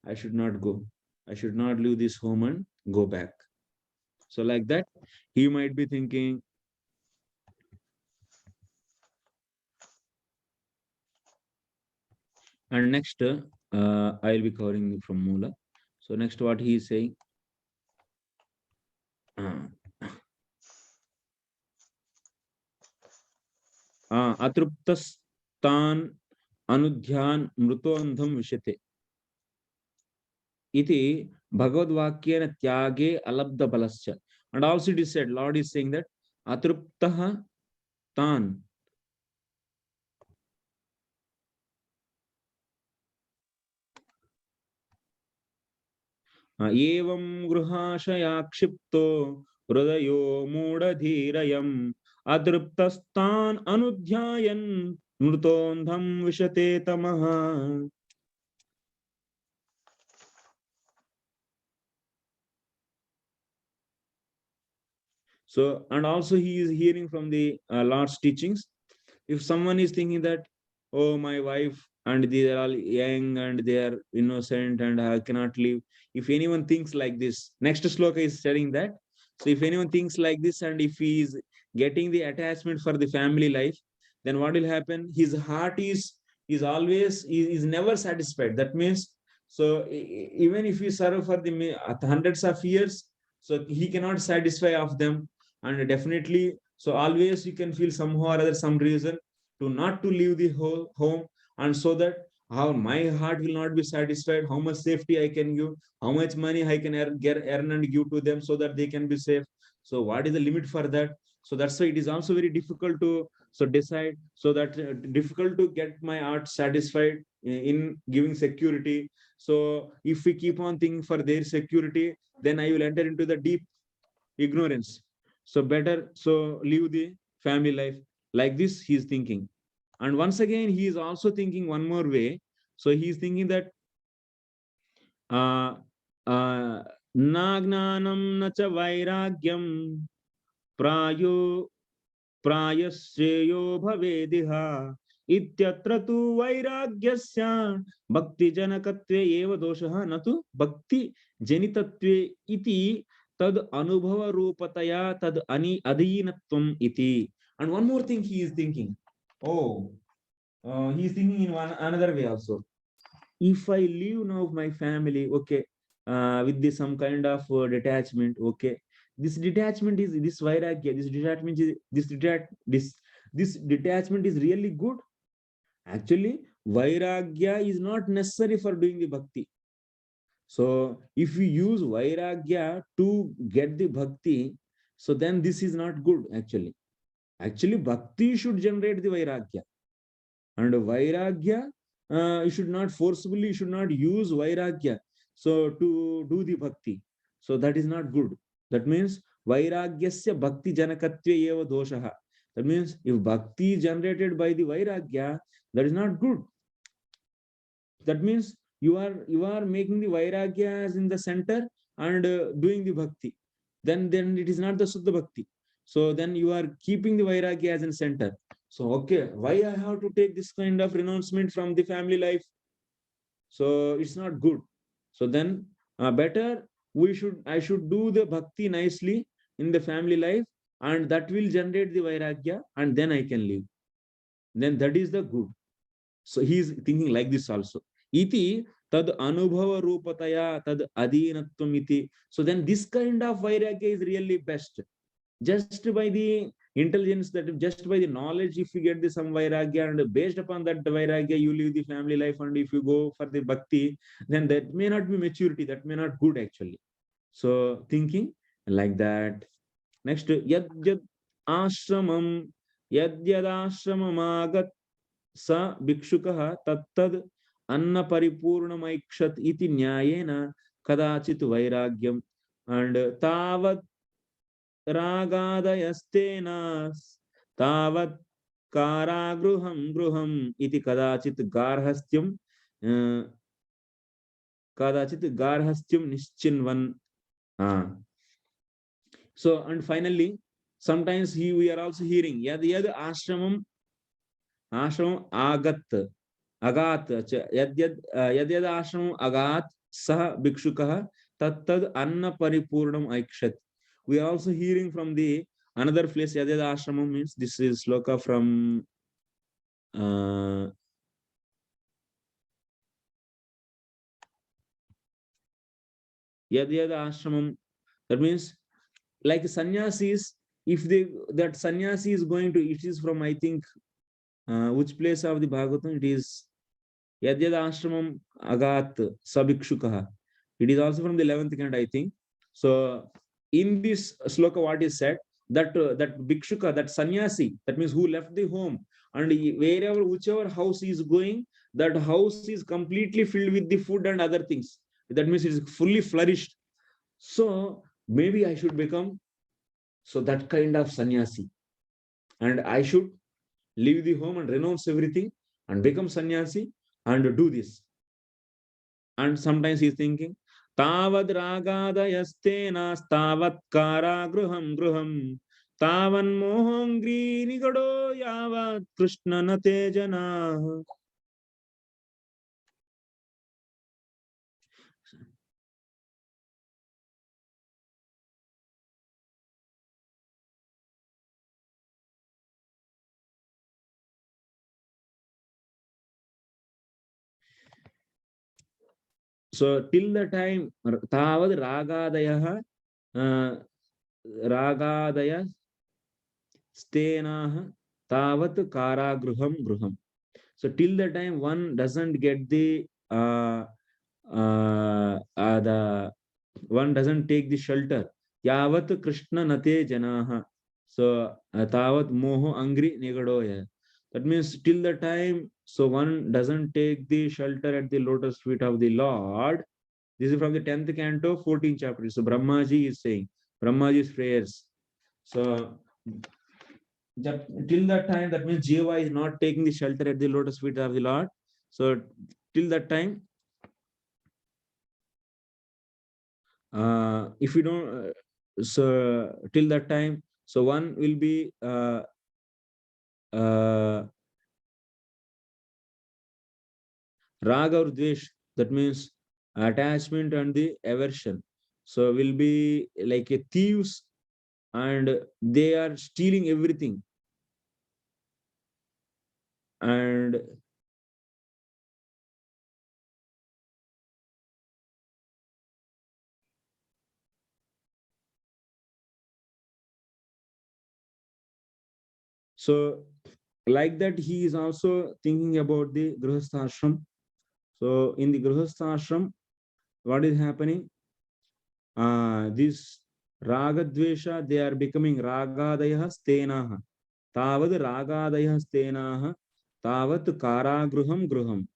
S2: I should not go. I should not leave this home and go back. So like that, he might be thinking. And next, I'll be covering from Moola. So next, what he is saying. Atruptastan anudhyan mrutondham vishate. Iti bhagavad tyage alabdha balascha. And also it is said, Lord is saying that atruptaha tan. Evam gruhashaya kshipto hrudayo mudadhirayam adruptastan anudhyayan mrutondham vishate tamaha. So, and also he is hearing from the Lord's teachings. If someone is thinking that, oh, my wife and they are all young and they are innocent and I cannot live. If anyone thinks like this, next sloka is saying that. So if anyone thinks like this and if he is getting the attachment for the family life, then what will happen? His heart is always is never satisfied. That means, so even if you serve for the hundreds of years, so he cannot satisfy of them. And definitely, so always you can feel somehow or other some reason to not to leave the whole home, and so that how my heart will not be satisfied, how much safety I can give, how much money I can earn and give to them so that they can be safe. So what is the limit for that? So that's why it is also very difficult to decide, so that difficult to get my heart satisfied in giving security. So if we keep on thinking for their security, then I will enter into the deep ignorance. So better, so live the family life. Like this, he is thinking. And once again, he is also thinking one more way. So he is thinking that na gnanam na cha vairagyam prayo prayasyeyo bhavediha ityatra tu vairagyasya bhakti janakatve eva doshaha natu bhakti janitatve iti tad anubhava rupataya tad adhinatvam iti. And one more thing he is thinking. Oh, he is thinking in another way also. If I leave now my family, okay, with this some kind of detachment, okay, this detachment is this vairagya, this detachment is this detachment is really good. Actually, vairagya is not necessary for doing the bhakti. So if we use vairagya to get the bhakti, so then this is not good actually. Actually, bhakti should generate the vairagya. And vairagya, you should not forcibly, you should not use vairagya so to do the bhakti. So that is not good. That means vairagyasya bhakti janakatve eva doshaha. That means if bhakti is generated by the vairagya, that is not good. That means you are making the vairagya as in the center and doing the bhakti. Then it is not the Suddha bhakti. So then you are keeping the vairagya as in center. So okay, why I have to take this kind of renouncement from the family life? So it's not good. So then better I should do the bhakti nicely in the family life, and that will generate the vairagya, and then I can live. Then that is the good. So he is thinking like this also. Iti tad anubhava rupataya tad adhinatvam iti. So then this kind of vairagya is really best. Just by the intelligence, that just by the knowledge, if you get the some vairagya, and based upon that vairagya you live the family life, and if you go for the bhakti, then that may not be maturity, that may not good actually. So thinking like that. Next, yad ashramam ashramamagat sa bhikshukah tattad anna paripurnamaikshat iti nyayena kadachit vairagyam. And tavat ragadayastena tavat karagruham iti kadachit garhastyam nischinvan. So, and finally, sometimes we are also hearing yad ashramam agat yad ashramam agat sah bhikshukah tattad anna paripurnam aikshat. We are also hearing from the another place yad ashramam means this is sloka from yad ashramam. That means like sannyasis, if that sannyasi is going to, it is from, I think, which place of the Bhagavatam? It is yad ashramam agat sabhikshukah. It is also from the 11th canto, I think. So in this sloka, what is said, that that bhikshuka, that sannyasi, that means who left the home, and wherever, whichever house he is going, that house is completely filled with the food and other things. That means it is fully flourished. So maybe I should become so that kind of sannyasi, and I should leave the home and renounce everything and become sannyasi and do this. And sometimes he's thinking, Tavad ragadayastena stavat gruham tavan mohongri nigado yavat krishna nate jana. So till the time Tavad ragadaya stenaha tavat gruham. So till the time one doesn't get the one doesn't take the shelter, yavat krishna nate janaha. So tavat moho angri nigadoya. That means till the time, so one doesn't take the shelter at the lotus feet of the Lord. This is from the 10th canto, 14th chapter. So Brahmaji is saying, Brahmaji's prayers. So till that time, that means Jiva is not taking the shelter at the lotus feet of the Lord. So till that time, if you don't, so till that time, so one will be raga or dvesh, that means attachment and the aversion. So will be like a thieves, and they are stealing everything. And so like that, he is also thinking about the grihastha ashram. So in the grihastha ashram, what is happening? This raga dvesha, they are becoming ragadayah stenaha. Tavad ragadayah stenaha tavat gruham.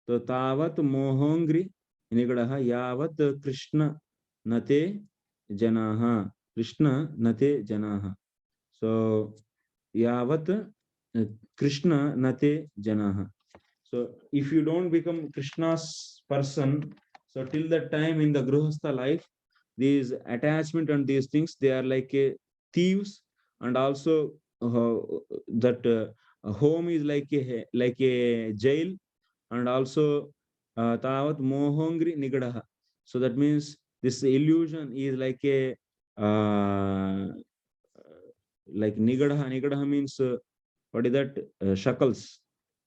S2: So tavat mohongri nigadaha yavat krishna nate janaha. So yavat krishna nate janaha. So if you don't become Krishna's person, so till that time in the grihastha life, these attachment and these things, they are like a thieves, and also that home is like a jail, and also tavat mohongri nigadaha. So that means this illusion is like a like nigadaha means what is that? Shackles.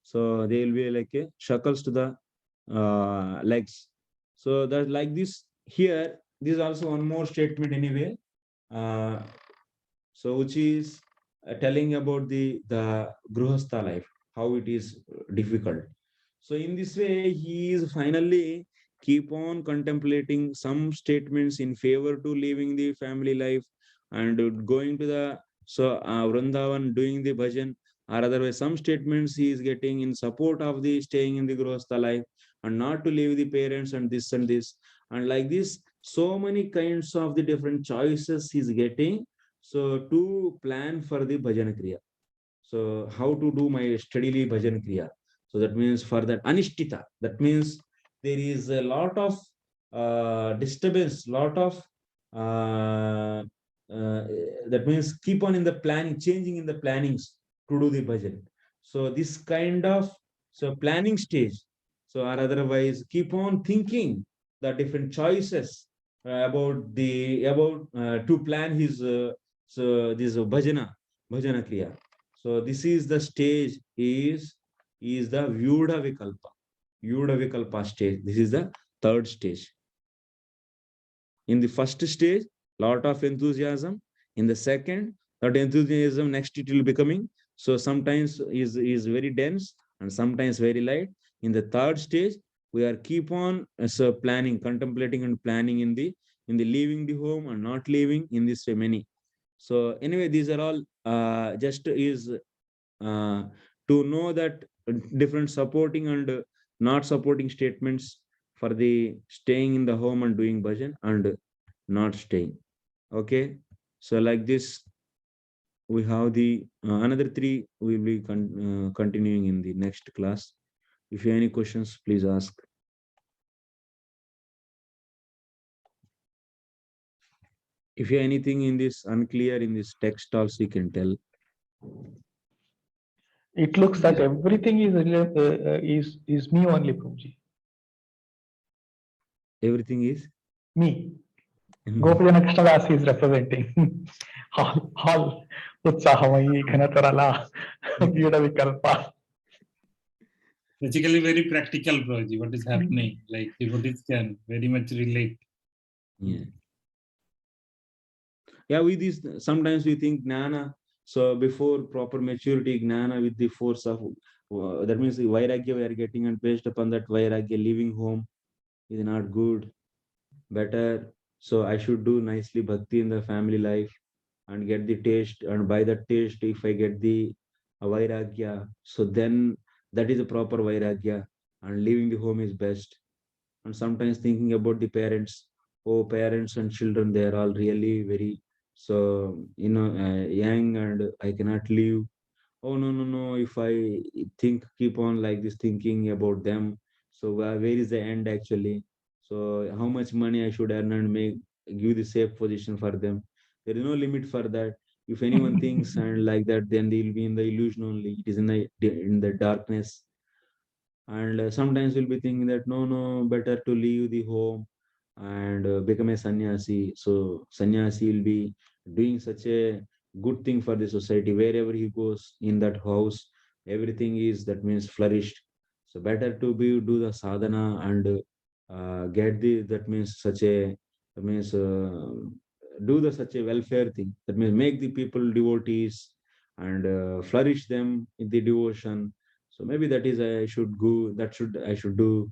S2: So they will be like a shackles to the legs. So that like this here, this is also one more statement anyway. So which is telling about the grihastha life, how it is difficult. So in this way, he is finally keep on contemplating some statements in favor to living the family life, and going to the Vrindavan doing the bhajan, or otherwise some statements he is getting in support of the staying in the Grihastha life and not to leave the parents and this and this. And like this, so many kinds of the different choices he's getting. So to plan for the bhajan kriya. So how to do my steadily bhajan kriya. So that means for that anishtita, that means there is a lot of disturbance, lot of that means keep on in the planning, changing in the plannings to do the bhajan. So this kind of planning stage. So or otherwise keep on thinking the different choices about to plan his this bhajana kriya. So this is the stage is the Vyudha Vikalpa stage. This is the third stage. In the first stage, lot of enthusiasm. In the second, that enthusiasm next it will becoming. So sometimes is very dense and sometimes very light. In the third stage, we are keep on planning, contemplating and planning in the leaving the home and not leaving in this many. So anyway, these are all just is to know that different supporting and not supporting statements for the staying in the home and doing bhajan and not staying. Okay, so like this, we have the another three. We will be continuing in the next class. If you have any questions, please ask. If you have anything in this unclear in this text, also you can tell.
S1: It looks that everything is me only, Prabhuji.
S2: Everything is
S1: Me. Gopajana Krishna Das is representing all Utsahamai, Ghanatarala, Vyudha Vikalpa.
S4: Basically, very practical, Prabhuji, what is happening. Like devotees can very much relate.
S2: Yeah. Yeah, with this, sometimes we think Gnana. So before proper maturity, Gnana with the force of that means the Vairagya we are getting, and based upon that Vairagya, leaving home is not good. Better. So I should do nicely bhakti in the family life and get the taste. And by that taste, if I get the Vairagya, so then that is a proper Vairagya, and leaving the home is best. And sometimes thinking about the parents, oh, parents and children, they are all really very young, and I cannot leave. Oh no, if I keep on like this thinking about them, so where is the end actually? So how much money I should earn and give the safe position for them? There is no limit for that. If anyone thinks and like that, then they'll be in the illusion only. It is in the darkness. And sometimes we'll be thinking that no, better to leave the home and become a sannyasi. So sannyasi will be doing such a good thing for the society. Wherever he goes in that house, everything is, that means, flourished. So better to do the sadhana and get that means do the such a welfare thing. That means make the people devotees and flourish them in the devotion. So maybe that is I should go. I should do.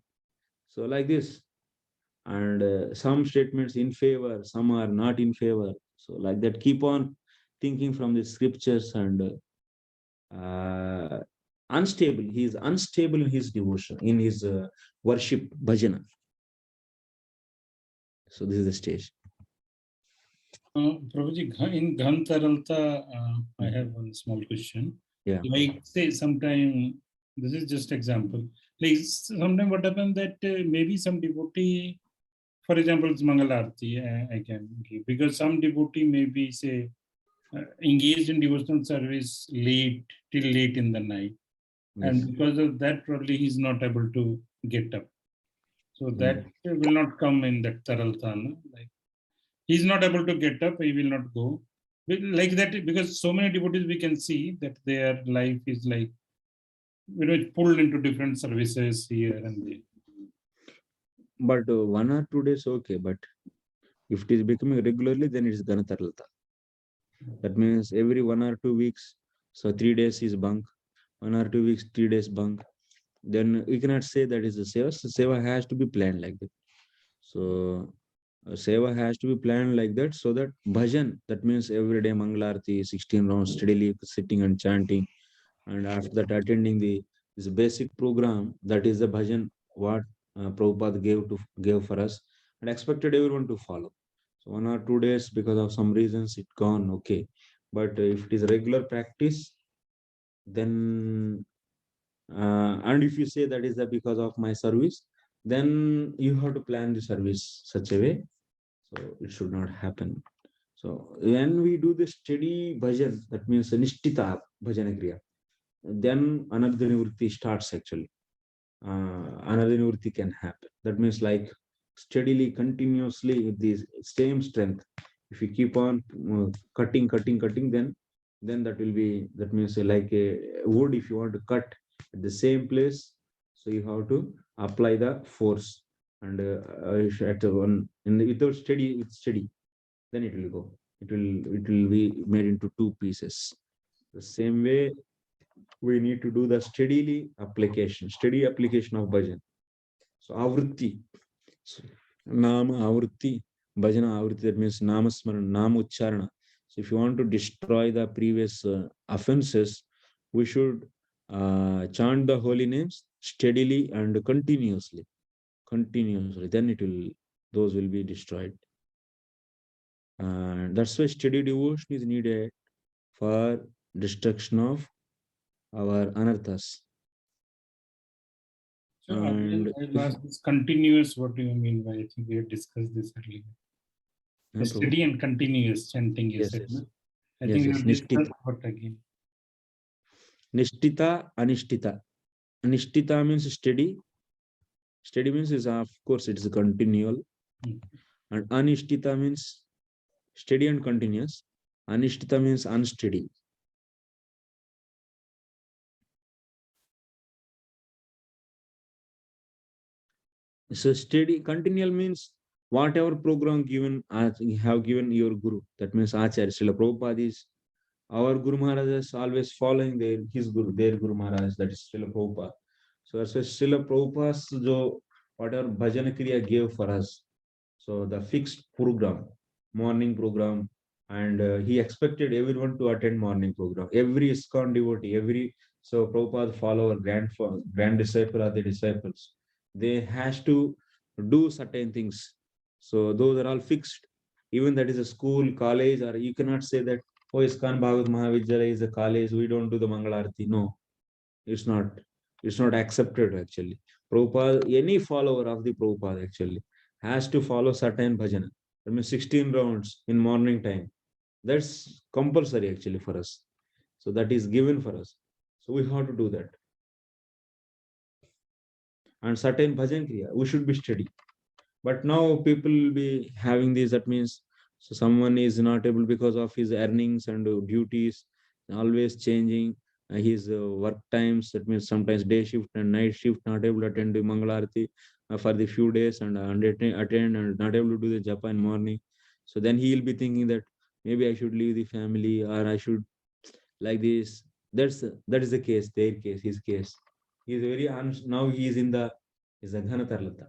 S2: So like this, and some statements in favor, some are not in favor. So like that, keep on thinking from the scriptures and unstable. He is unstable in his devotion, in his worship, bhajana. So this is the stage.
S4: Prabhuji, in Ghan Taralta, I have one small question.
S2: Yeah.
S4: Like say sometime, this is just example. Like sometime what happens that maybe some devotee, for example, it's Mangalarti, I can give, because some devotee maybe say engaged in devotional service till late in the night.
S2: Yes.
S4: And because of that, probably he's not able to get up. So that will not come in that Taralta. No? Like he's not able to get up, he will not go. Like that, because so many devotees we can see that their life is like, pulled into different services here and there.
S2: But 1 or 2 days, okay. But if it is becoming regularly, then it is Ganataralta. That means every 1 or 2 weeks, so 3 days is bunk, 1 or 2 weeks, 3 days bunk. Then we cannot say that is a seva. So seva has to be planned like that. So Seva has to be planned like that, so that bhajan, that means every day Mangalarti, 16 rounds steadily sitting and chanting, and after that attending this basic program, that is the bhajan what Prabhupada gave for us, and expected everyone to follow. So 1 or 2 days because of some reasons it gone okay, but if it is a regular practice, then and if you say that is because of my service, then you have to plan the service such a way, so it should not happen. So when we do the steady bhajan, that means nishtita bhajana kriya, then another nivritti starts actually. Another nivritti can happen. That means like steadily, continuously with the same strength. If you keep on cutting, then that will be, that means like a wood. If you want to cut at the same place, so you have to apply the force, and at one without steady, with steady, then it will go. It will be made into two pieces. The same way we need to do the steady application of bhajan. So avritti, so, nama avritti, bhajana avritti, that means namasmarana, nama ucharana. So if you want to destroy the previous offenses, we should chant the holy names steadily and continuously. Then those will be destroyed. And that's why steady devotion is needed for destruction of our anarthas.
S4: So again,
S2: And
S4: I'll ask this continuous, what do you mean by, I think we have discussed this earlier. The steady and continuous chanting, you said, no? I think we have discussed, but again.
S2: Nishtita, anishtita. Nishtita means steady. Steady means is, of course, it's continual. And anishtita means steady and continuous. Anishtita means unsteady. So steady, continual means whatever program given, have given your guru. That means Acharya. Srila Prabhupada is our Guru Maharaj is always following their Guru Maharaj, that is Srila Prabhupada. So as Srila Prabhupada's whatever bhajana kriya gave for us, so the fixed program, morning program, and he expected everyone to attend morning program. Every ISKCON devotee, so Prabhupada follower, grand disciple or the disciples, they has to do certain things. So those are all fixed. Even that is a school, college, or you cannot say that, oh, ISKCON Bhagavad Mahavidyalaya is a college, we don't do the Mangalarti. No, it's not. It's not accepted actually. Prabhupada, any follower of the Prabhupada actually has to follow certain bhajana. I mean 16 rounds in morning time. That's compulsory actually for us. So that is given for us. So we have to do that. And certain bhajan kriya, we should be steady. But now people will be having this, that means, so someone is not able because of his earnings and duties, always changing his work times. That means sometimes day shift and night shift, not able to attend the Mangalarti for the few days and attend and not able to do the japa in morning. So then he will be thinking that maybe I should leave the family, or I should like this. That is the case, their case, his case. He is very now he is in the Ghanatarlata.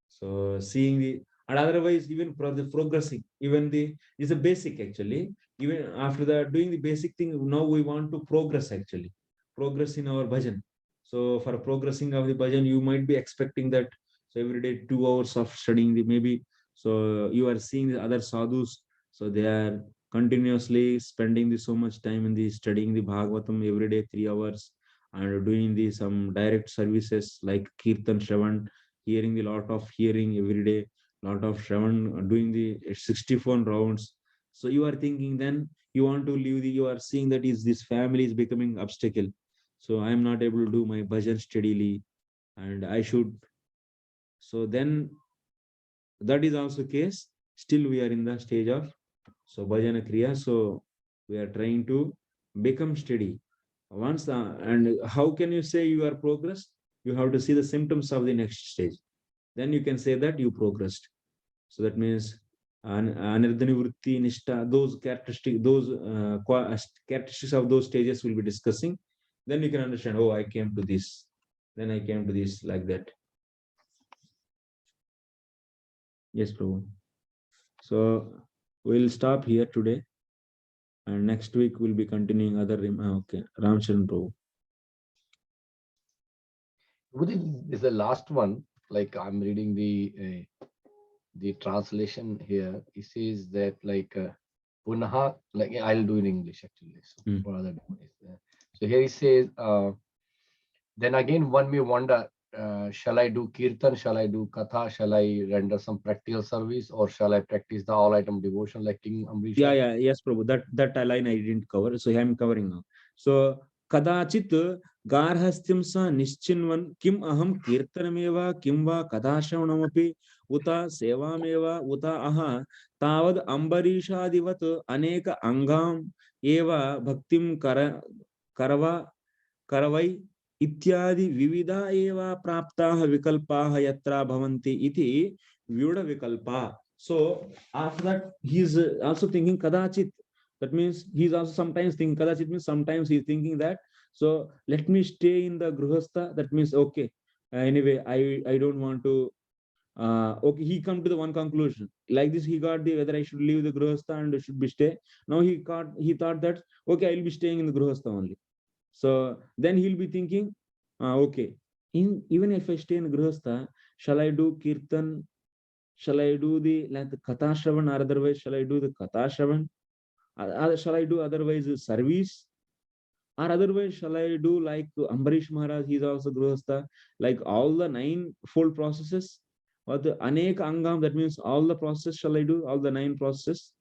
S2: So seeing the, and otherwise even progressing, even the is a basic actually. Even after that doing the basic thing, now we want to progress actually, progress in our bhajan. So for progressing of the bhajan, you might be expecting that, so every day 2 hours of studying the maybe. So you are seeing the other sadhus, so they are continuously spending the so much time in the studying the Bhagavatam every day 3 hours, and doing the some direct services like Kirtan Shravan, hearing the lot of hearing every day, lot of Shravan, doing the 64 rounds. So you are thinking then you want to leave you are seeing that is this family is becoming obstacle. So I am not able to do my bhajan steadily, and I should. So then that is also case. Still we are in the stage of so bhajana kriya. So we are trying to become steady. Once and how can you say you are progressed? You have to see the symptoms of the next stage. Then you can say that you progressed. So that means anirdhani vritti, nishta, those characteristics of those stages will be discussing. Then you can understand, oh, I came to this, then I came to this, like that. Yes, Prabhu. So we'll stop here today, and next week we'll be continuing other. Okay, Ramcharan Prabhu.
S3: Within is the last one. Like I'm reading the translation here. It says that like punaha. Like I'll do in English actually. So,
S2: Hmm.
S3: for other devotees. So here it says. Then again, one may wonder, shall I do kirtan? Shall I do katha? Shall I render some practical service? Or shall I practice the all-item devotion like King Amrisha?
S2: Yeah, yes, Prabhu. That line I didn't cover, so I'm covering now. So kadachit garhastim sa nischinvan kim aham kirtanameva kim va kadashavanamapi uta sevameva uta aha tavad ambarishadivat aneka angam eva bhaktim karavai इत्यादि विविधा एव प्राप्ताः विकल्पाः यत्र भवन्ति इति vyuda vikalpa. So after that he is also thinking kadachit. That means he is also sometimes thinking kadachit means sometimes he is thinking that, so let me stay in the gruhastha. That means okay, anyway I don't want to okay, he come to the one conclusion like this. He got the whether I should leave the gruhastha and should be stay. Now he thought that okay, I will be staying in the gruhastha only. So then he'll be thinking, okay, even if I stay in Grihastha, shall I do Kirtan? Shall I do the like the Katha Shravan, or otherwise shall I do the Katha Shravan? Or shall I do otherwise service? Or otherwise shall I do like Ambarish Maharaj, he's also Grihastha, like all the 9-fold processes, or the Anek Angam, that means all the processes shall I do, all the 9 processes.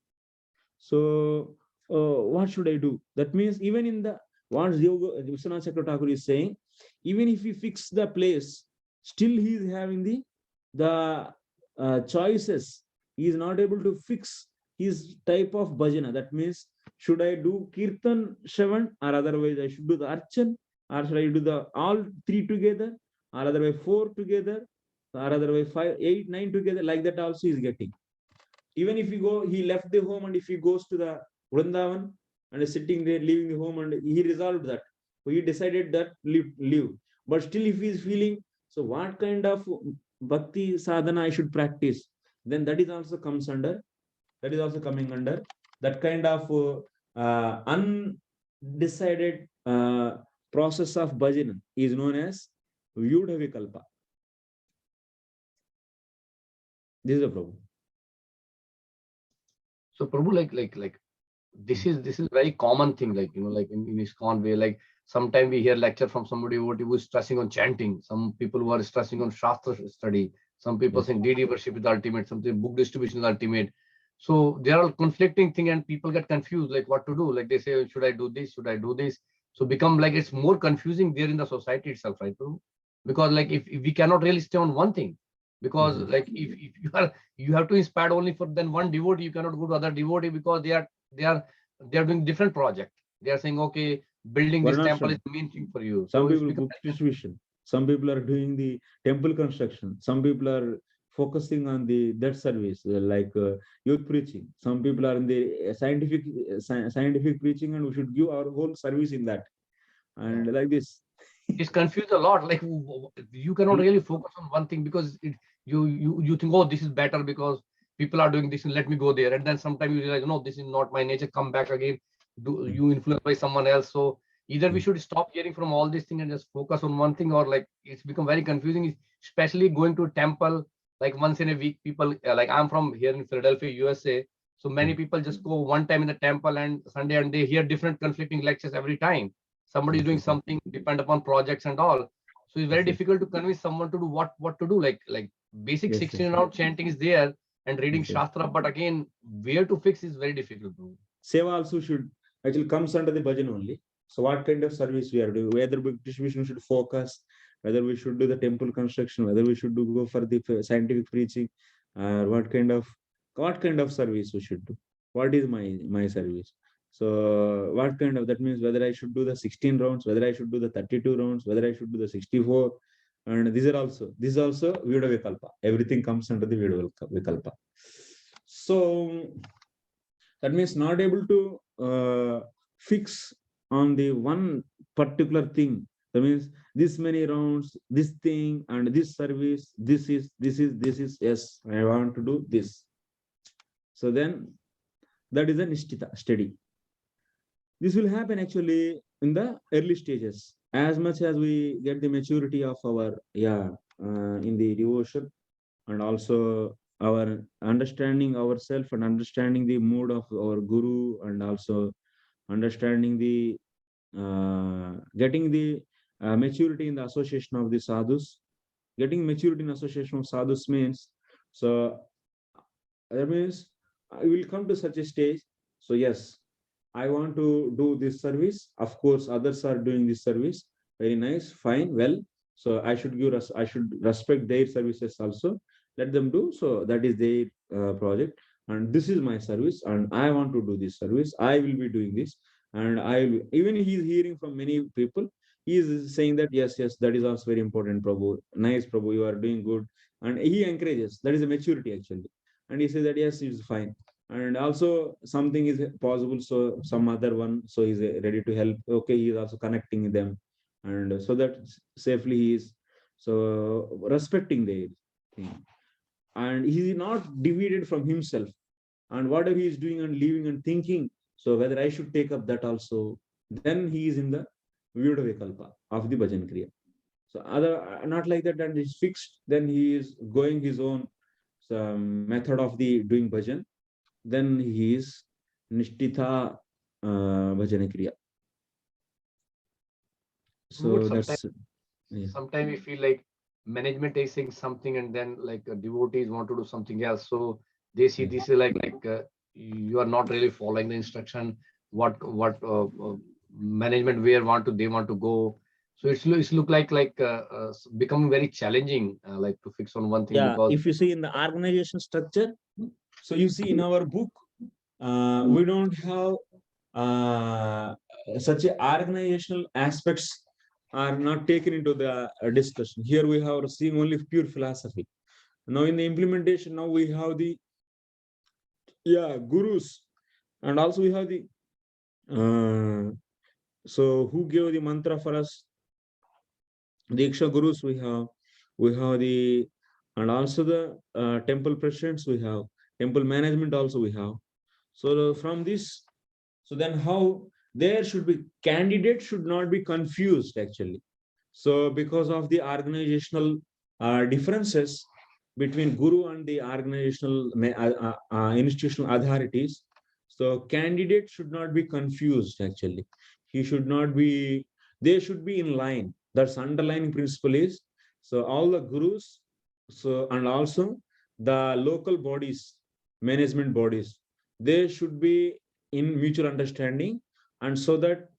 S2: So what should I do? That means even in the what Vishwanath Chakravarti Thakur is saying, even if he fix the place, still he is having the choices. He is not able to fix his type of bhajana. That means should I do Kirtan Shravan, or otherwise I should do the Archan, or should I do the all 3 together, or otherwise 4 together, or otherwise 5, 8, 9 together, like that also he is getting. Even if he left the home, and if he goes to the Vrindavan and is sitting there, leaving the home, and he resolved that. So he decided that leave. But still, if he is feeling, so what kind of bhakti sadhana I should practice, then that is also comes under, that is also coming under that kind of undecided process of bhajana is known as vyudha vikalpa. This is a problem.
S3: So Prabhu, like this is very common thing, like like in ISKCON way, like sometimes we hear lecture from somebody who was stressing on chanting, some people who are stressing on Shastra study, some people saying deity worship is ultimate, something book distribution is ultimate. So there are conflicting thing and people get confused, like what to do. Like they say, should I do this? Should I do this? So become like it's more confusing there in the society itself, right, Prabhu? Because like if we cannot really stay on one thing, because like if you have to inspire only for then one devotee, you cannot go to other devotee because they are doing different project. They are saying, okay, building this temple is the main thing for you.
S2: Some
S3: So
S2: people book distribution, some people are doing the temple construction, some people are focusing on the that service like youth preaching, some people are in the scientific preaching, and we should give our whole service in that, and like this.
S3: it's confused a lot. Like you cannot really focus on one thing because you think, oh, this is better because people are doing this and let me go there. And then sometimes you realize, no, this is not my nature. Come back again. Do you influenced by someone else? So either we should stop hearing from all these things and just focus on one thing, or like it's become very confusing, especially going to a temple like once in a week. People like I'm from here in Philadelphia, USA. So many people just go one time in the temple and Sunday, and they hear different conflicting lectures every time. Somebody is doing something, depend upon projects and all. So it's very difficult to convince someone to do what to do. Like basic 16 round chanting is there and reading Shastra, but again, where to fix is very difficult.
S2: Seva also should actually comes under the bhajan only. So what kind of service we are doing, whether distribution should focus, whether we should do the temple construction, whether we should go for the scientific preaching, what kind of service we should do, what is my service. So what kind of, that means whether I should do the 16 rounds, whether I should do the 32 rounds, whether I should do the 64, and this is also Vyuda Vikalpa. Everything comes under the Vyuda Vikalpa. So that means not able to fix on the one particular thing That means this many rounds, this thing, and this service, this is, yes, I want to do this. So then that is a nishtita, steady. This will happen actually in the early stages. As much as we get the maturity of our, in the devotion, and also our understanding ourselves and understanding the mood of our guru, and also understanding the getting the maturity in the association of the sadhus. Getting maturity in association of sadhus means, so that means I will come to such a stage. So yes, I want to do this service. Of course, others are doing this service. Very nice, fine, well. So I should give us, I should respect their services also. Let them do. So that is their project, and this is my service, and I want to do this service. I will be doing this, and even he is hearing from many people. He is saying that yes, that is also very important, Prabhu. Nice, Prabhu, you are doing good, and he encourages. That is a maturity actually, and he says that yes, it's fine. And also something is possible, so some other one, so he's ready to help. Okay, he is also connecting them, and so that safely he is so respecting their thing, and he is not divided from himself, and whatever he is doing and living and thinking, so whether I should take up that also, then he is in the Vyuda Vikalpa of the Bhajan Kriya. So other, not like that, and it's fixed, then he is going his own method of the doing bhajan, then he is Nishtitha Bhajana Kriya. So that's,
S3: sometimes we feel like management is saying something, and then like devotees want to do something else. So they see this is like you are not really following the instruction. What management where they want to go. So it's look like becoming very challenging, like to fix on one thing.
S2: Yeah,
S3: because
S2: if you see in the organization structure, so you see in our book, we don't have such a organizational aspects are not taken into the discussion. Here we have seeing only pure philosophy. Now in the implementation, now we have the gurus, and also we have the so who gave the mantra for us? The Diksha gurus we have the, and also the temple presidents we have, temple management also we have. So from this, so then how there should be, candidates should not be confused actually. So because of the organizational differences between guru and the organizational institutional authorities, so candidates should not be confused actually. He should not be, they should be in line. That's underlying principle is, so all the gurus, so and also the local bodies, management bodies, they should be in mutual understanding, and so that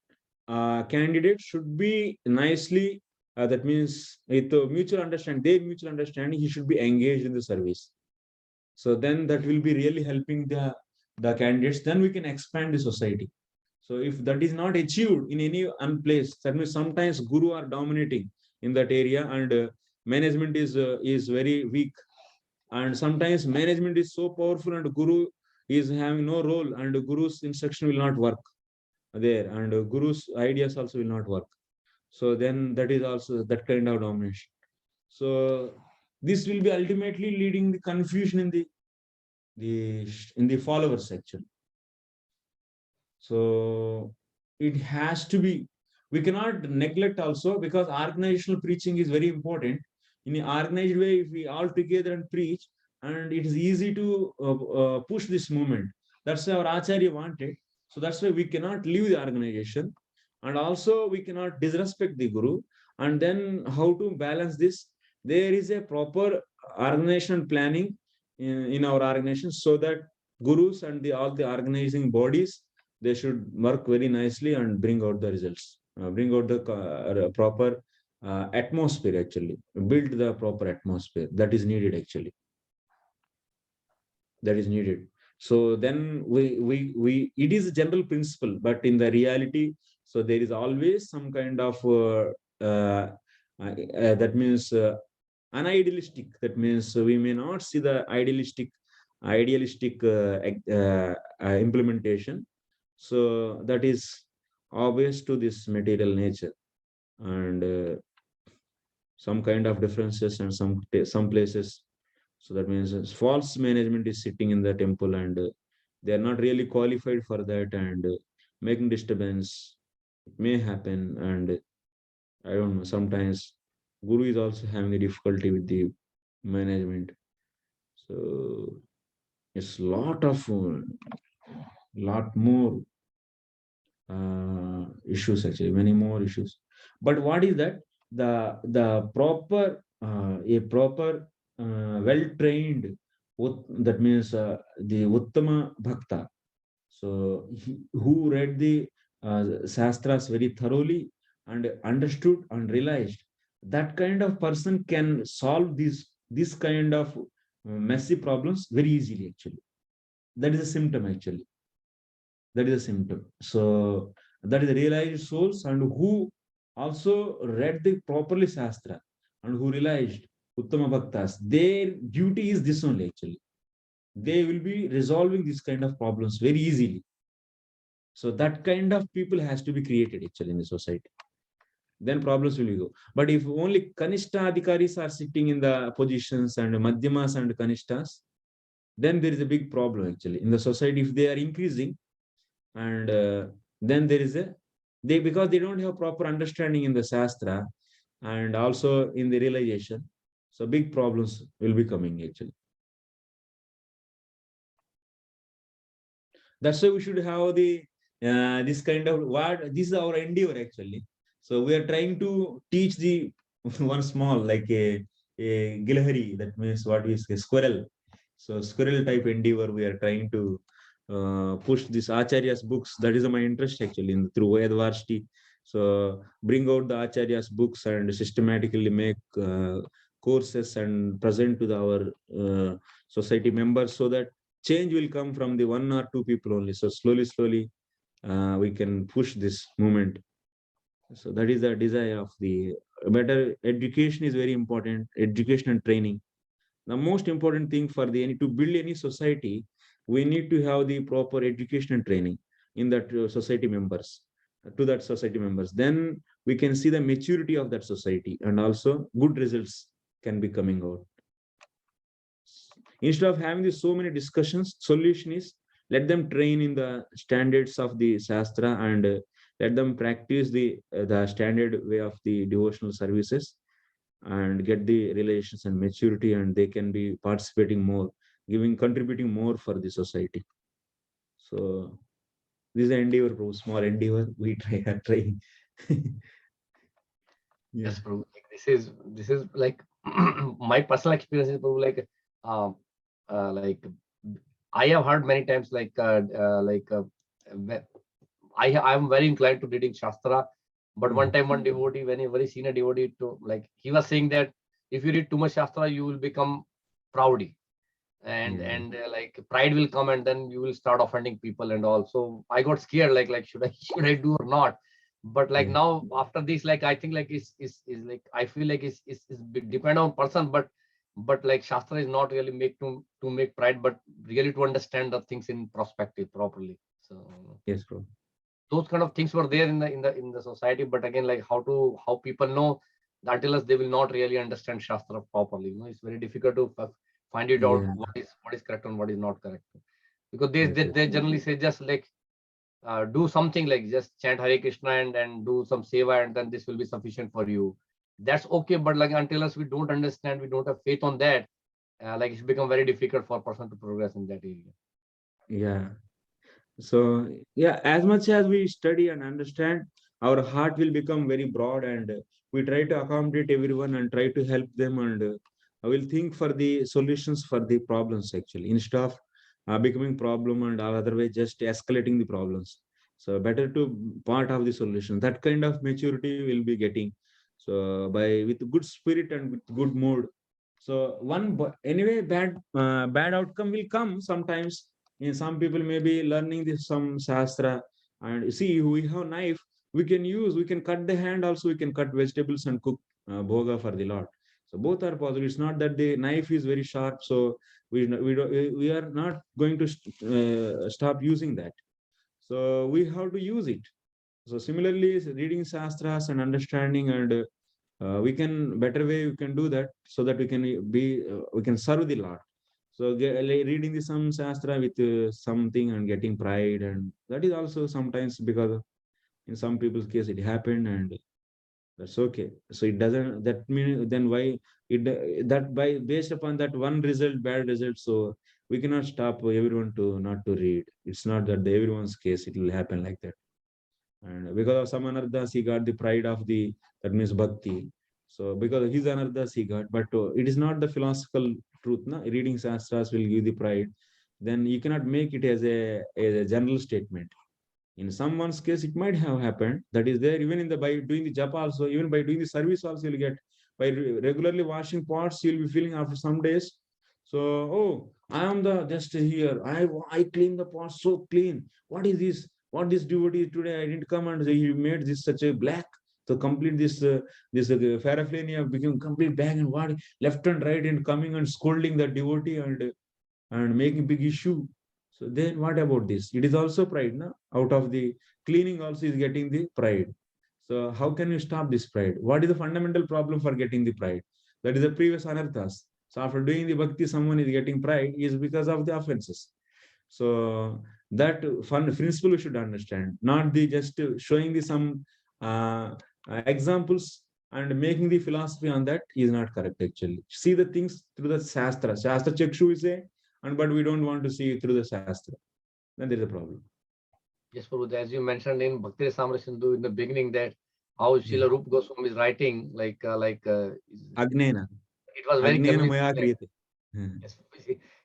S2: candidates should be nicely, that means with mutual understanding, their mutual understanding, he should be engaged in the service. So then that will be really helping the candidates. Then we can expand the society. So if that is not achieved in any one place, that means sometimes guru are dominating in that area, and management is very weak, and sometimes management is so powerful and guru is having no role, and guru's instruction will not work there, and guru's ideas also will not work. So then that is also that kind of domination. So this will be ultimately leading the confusion in the followers actually. So it has to be, we cannot neglect also, because organizational preaching is very important. In an organized way, if we all together and preach, and it is easy to push this movement. That's why our Acharya wanted. So that's why we cannot leave the organization, and also we cannot disrespect the guru. And then how to balance this? There is a proper organizational planning in our organization, so that gurus and all the organizing bodies, they should work very nicely and bring out the results, bring out the proper atmosphere actually, build the proper atmosphere that is needed actually. That is needed. So then we it is a general principle, but in the reality, so there is always some kind of that means unidealistic. That means we may not see the idealistic implementation. So that is obvious to this material nature. and some kind of differences and some places. So that means false management is sitting in the temple, and they are not really qualified for that, and making disturbance. It may happen, and I don't know. Sometimes Guru is also having a difficulty with the management. So it's lot more issues, actually, many more issues. But what is that? The proper a proper well trained, that means the Uttama Bhakta. So who read the Shastras very thoroughly and understood and realized, that kind of person can solve this kind of messy problems very easily, actually. That is a symptom, actually. That is a symptom. So that is the realized souls, and who also read the properly Shastra and who realized Uttama Bhaktas. Their duty is this only, actually. They will be resolving this kind of problems very easily. So that kind of people has to be created, actually, in the society. Then problems will go. But if only Kanishta Adhikaris are sitting in the positions, and Madhyamas and Kanishtas, then there is a big problem, actually, in the society. If they are increasing, and then there is because they don't have proper understanding in the Shastra and also in the realization, so big problems will be coming, actually. That's why we should have the this kind of what this is our endeavor, actually. So we are trying to teach the one small, like a gilhari, that means what is a squirrel. So squirrel type endeavor we are trying to push this Acharya's books. That is my interest, actually, through Vedvarshti. So bring out the Acharya's books and systematically make courses and present to our society members, so that change will come from the one or two people only. So slowly, we can push this movement. So that is the desire of the better education is very important. Education and training. The most important thing for to build any society, we need to have the proper education and training in that society members, to that society members. Then we can see the maturity of that society, and also good results can be coming out. Instead of having so many discussions, solution is let them train in the standards of the Shastra, and let them practice the standard way of the devotional services, and get the relations and maturity, and they can be participating more, contributing more for the society. So this is an endeavor, small endeavor we are trying.
S3: Yes, Prabhu. This is like my personal experience is, Prabhu, like I have heard many times, I am very inclined to reading Shastra, but one time one devotee, when a very senior devotee, he was saying that if you read too much Shastra, you will become proudy, and pride will come, and then you will start offending people and all. So I got scared, like should I do or not? But now after this, I think is I feel like it's depend on person, but like Shastra is not really make to make pride, but really to understand the things in perspective properly. So
S2: yes, bro.
S3: Those kind of things were there in the society, but again, how people know, until us they will not really understand Shastra properly. It's very difficult to find it out what is correct and what is not correct, because they generally say just do something, like just chant Hare Krishna and do some seva, and then this will be sufficient for you. That's okay, but until us we don't understand, we don't have faith on that, it's become very difficult for a person to progress in that area.
S2: Yeah. So yeah, as much as we study and understand, our heart will become very broad, and we try to accommodate everyone and try to help them, and I will think for the solutions for the problems, actually, instead of becoming problem and otherwise just escalating the problems. So better to part of the solution. That kind of maturity will be getting. So with good spirit and with good mood. So anyway, bad outcome will come sometimes. Some people may be learning some Shastra, and see, we have knife, we can cut the hand also, we can cut vegetables and cook bhoga for the Lord. So both are possible. It's not that the knife is very sharp, so we are not going to stop using that. So we have to use it. So similarly, reading Shastras and understanding, and we can better way we can do that so that we can we can serve the Lord. So reading the some Shastra with something and getting pride, and that is also sometimes because in some people's case it happened, and that's okay. So it doesn't, that mean then why it that by based upon that one result, bad result, so we cannot stop everyone to not to read. It's not that everyone's case it will happen like that. And because of some anarthas, he got the pride of the, that means bhakti. So because of his anarthas he got, but it is not the philosophical truth. Na? Reading Shastras will give the pride. Then you cannot make it as a general statement. In someone's case, it might have happened. That is there even in the, by doing the japa also, even by doing the service also, you'll get, by regularly washing pots, you'll be feeling after some days. So, oh, I am the just here. I clean the pots so clean. What is this? What this devotee today? I didn't come and he made this such a black. So complete this paraphernalia became complete black, and what left and right and coming and scolding the devotee and making big issue. So then what about this? It is also pride, na? Out of the cleaning also is getting the pride. So how can you stop this pride? What is the fundamental problem for getting the pride? That is the previous anarthas. So after doing the bhakti, someone is getting pride is because of the offenses. So that fun principle we should understand, not the just showing the some examples and making the philosophy on that is not correct actually. See the things through the Shastra. Shastra Chakshu we say, and but we don't want to see it through the Shastra. Then there is a problem.
S3: Yes, Prabhu, as you mentioned in Bhakti Rasamrita Sindhu in the beginning, that how Srila Rupa Goswami is writing,
S2: Agnena.
S3: it was very
S2: Agnena maya
S3: convincing.
S2: kriyate.
S3: Yes,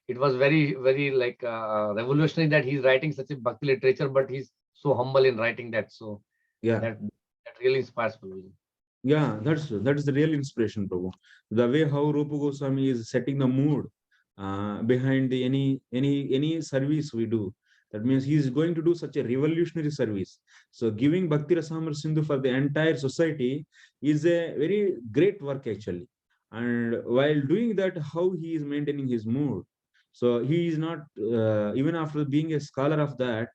S3: it was very like revolutionary that he's writing such a bhakti literature, but he's so humble in writing that. So
S2: Yeah.
S3: that really inspires Prabhu.
S2: Yeah, that is the real inspiration, Prabhu. The way how Rupa Goswami is setting the mood behind the any service we do. That means he is going to do such a revolutionary service. So giving Bhakti Rasamrita Sindhu for the entire society is a very great work actually. And while doing that, how he is maintaining his mood. So he is not even after being a scholar of that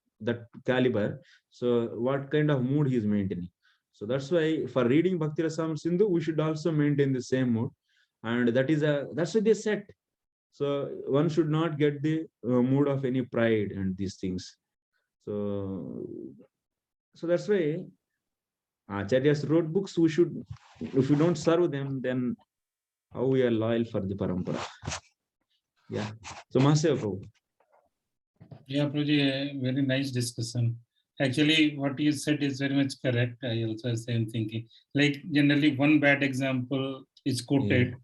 S2: caliber. So what kind of mood he is maintaining? So that's why for reading Bhakti Rasamrita Sindhu, we should also maintain the same mood, and that's what they set. So one should not get the mood of any pride and these things. So that's why Acharyas wrote books. We should, if we don't serve them, then how we are loyal for the parampara? Yeah. So Mahasaya Prabhu.
S4: Yeah, Prabhuji, very nice discussion. Actually, what you said is very much correct. I also have same thinking. Like generally, one bad example is quoted,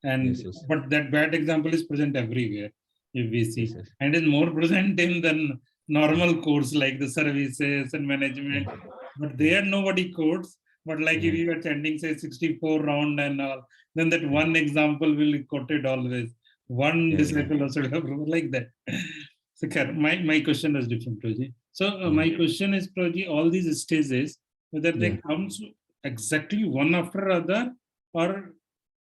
S4: and
S2: Yes.
S4: but that bad example is present everywhere. If we see,
S2: Yes.
S4: and is more present in the normal course like the services and management. But there nobody quotes. But like if you are chanting say 64 round and all, then that one example will be quoted always. One disciple also like that. So my question is different, Prabhuji. So my question is, Prabhuji, all these stages, whether they come exactly one after other, or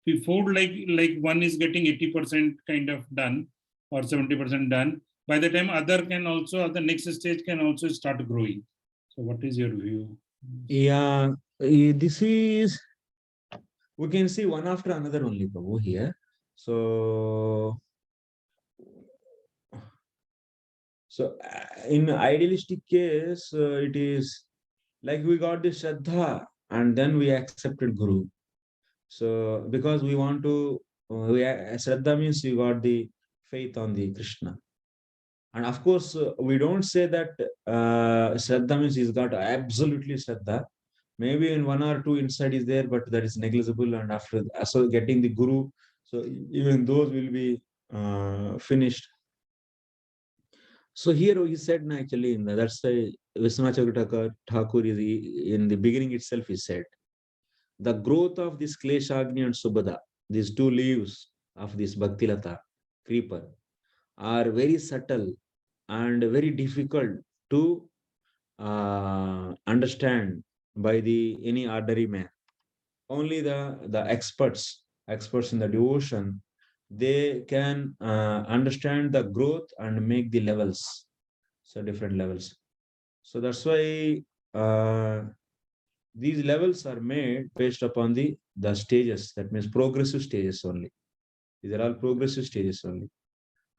S4: before like one is getting 80% kind of done or 70% done, by the time other can also, the next stage can also start growing. So what is your view?
S2: Yeah, this is, we can see one after another only, Prabhu, here. So in idealistic case, it is like we got the Shraddha and then we accepted Guru. So because we want to, Shraddha means you got the faith on the Krishna. And of course, we don't say that Shraddha means he's got absolutely Shraddha. Maybe in one or two inside is there, but that is negligible. And after so getting the Guru, so even those will be finished. So here he said, actually, that's why Vishwanath Thakur is in the beginning itself, he said, the growth of this Kleshagni and Subhada, these two leaves of this Bhaktilata creeper, are very subtle and very difficult to understand by any ordinary man. Only the experts in the devotion, they can understand the growth and make the levels, so different levels. So that's why these levels are made based upon the stages, that means progressive stages only. These are all progressive stages only.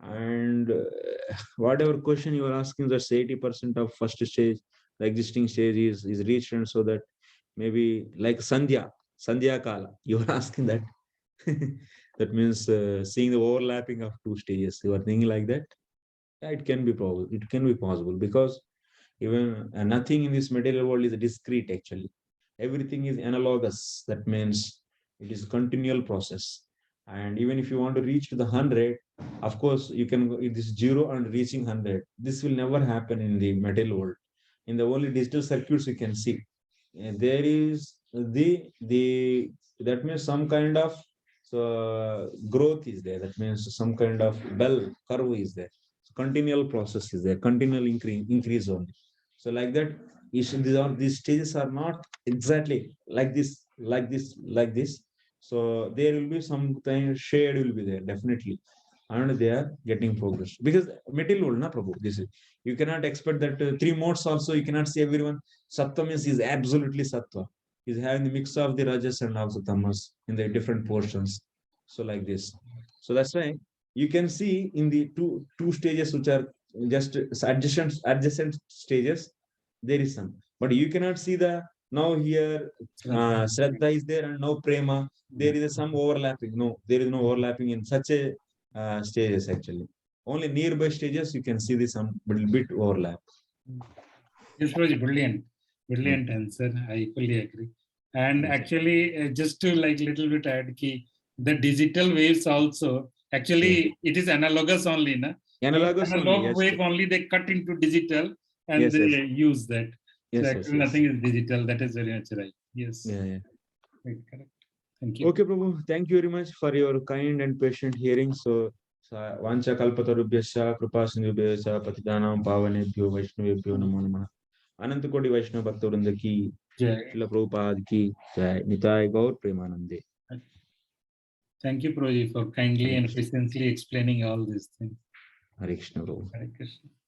S2: And whatever question you are asking, that's 80% of first stage, the existing stage is reached, and so that maybe like Sandhya Kala, you are asking that. That means seeing the overlapping of two stages. You are thinking like that. Yeah, it can be possible. It can be possible because even nothing in this material world is discrete actually. Everything is analogous. That means it is a continual process. And even if you want to reach to the 100, of course, you can go it is 0 and reaching 100. This will never happen in the material world. In the only digital circuits you can see. There is the that means some kind of growth is there. That means some kind of bell curve is there. So continual process is there, continual increase only. So like that, these stages are not exactly like this, like this, like this. So there will be some kind of shade will be there, definitely. And they are getting progress. Because material world, na Prabhu, this is, you cannot expect that 3 modes also, you cannot see everyone. Sattva means is absolutely sattva. Is having the mix of the rajas and also tamas in the different portions. So like this. So that's why you can see in the two stages which are just adjacent stages, there is some. But you cannot see the now here Shraddha is there and now Prema. There is some overlapping. No, there is no overlapping in such a stages actually. Only nearby stages you can see this some little bit overlap.
S4: Yes, Prabhuji, brilliant answer. I fully agree. And
S2: Yes.
S4: actually, just to like little bit add, key the digital waves also actually it is analogous only, na?
S2: Analogous only,
S4: Analog
S2: yes.
S4: wave only they cut into digital and
S2: Yes,
S4: they
S2: yes.
S4: use that.
S2: Yes,
S4: So
S2: yes,
S4: actually
S2: yes.
S4: nothing is digital. That is very much right. Yes.
S2: Yeah, yeah.
S4: Right, correct. Thank you.
S2: Okay, Prabhu. Thank you very much for your kind and patient hearing. So, Vancha Kalpatarubhyascha, Kripa Sindhubhyascha, Patitanam Pavanebhyo, Vaishnavebhyo, Namo Namah. Ananta Koti Vaishnava Bhakta ki,
S4: Jai.
S2: Srila Prabhupada ki, Jai. Nitai Gaur Premanande.
S4: Thank you, Prabhuji, for kindly and patiently explaining all these things.
S2: Hare Krishna, Prabhu.
S4: Hare Krishna.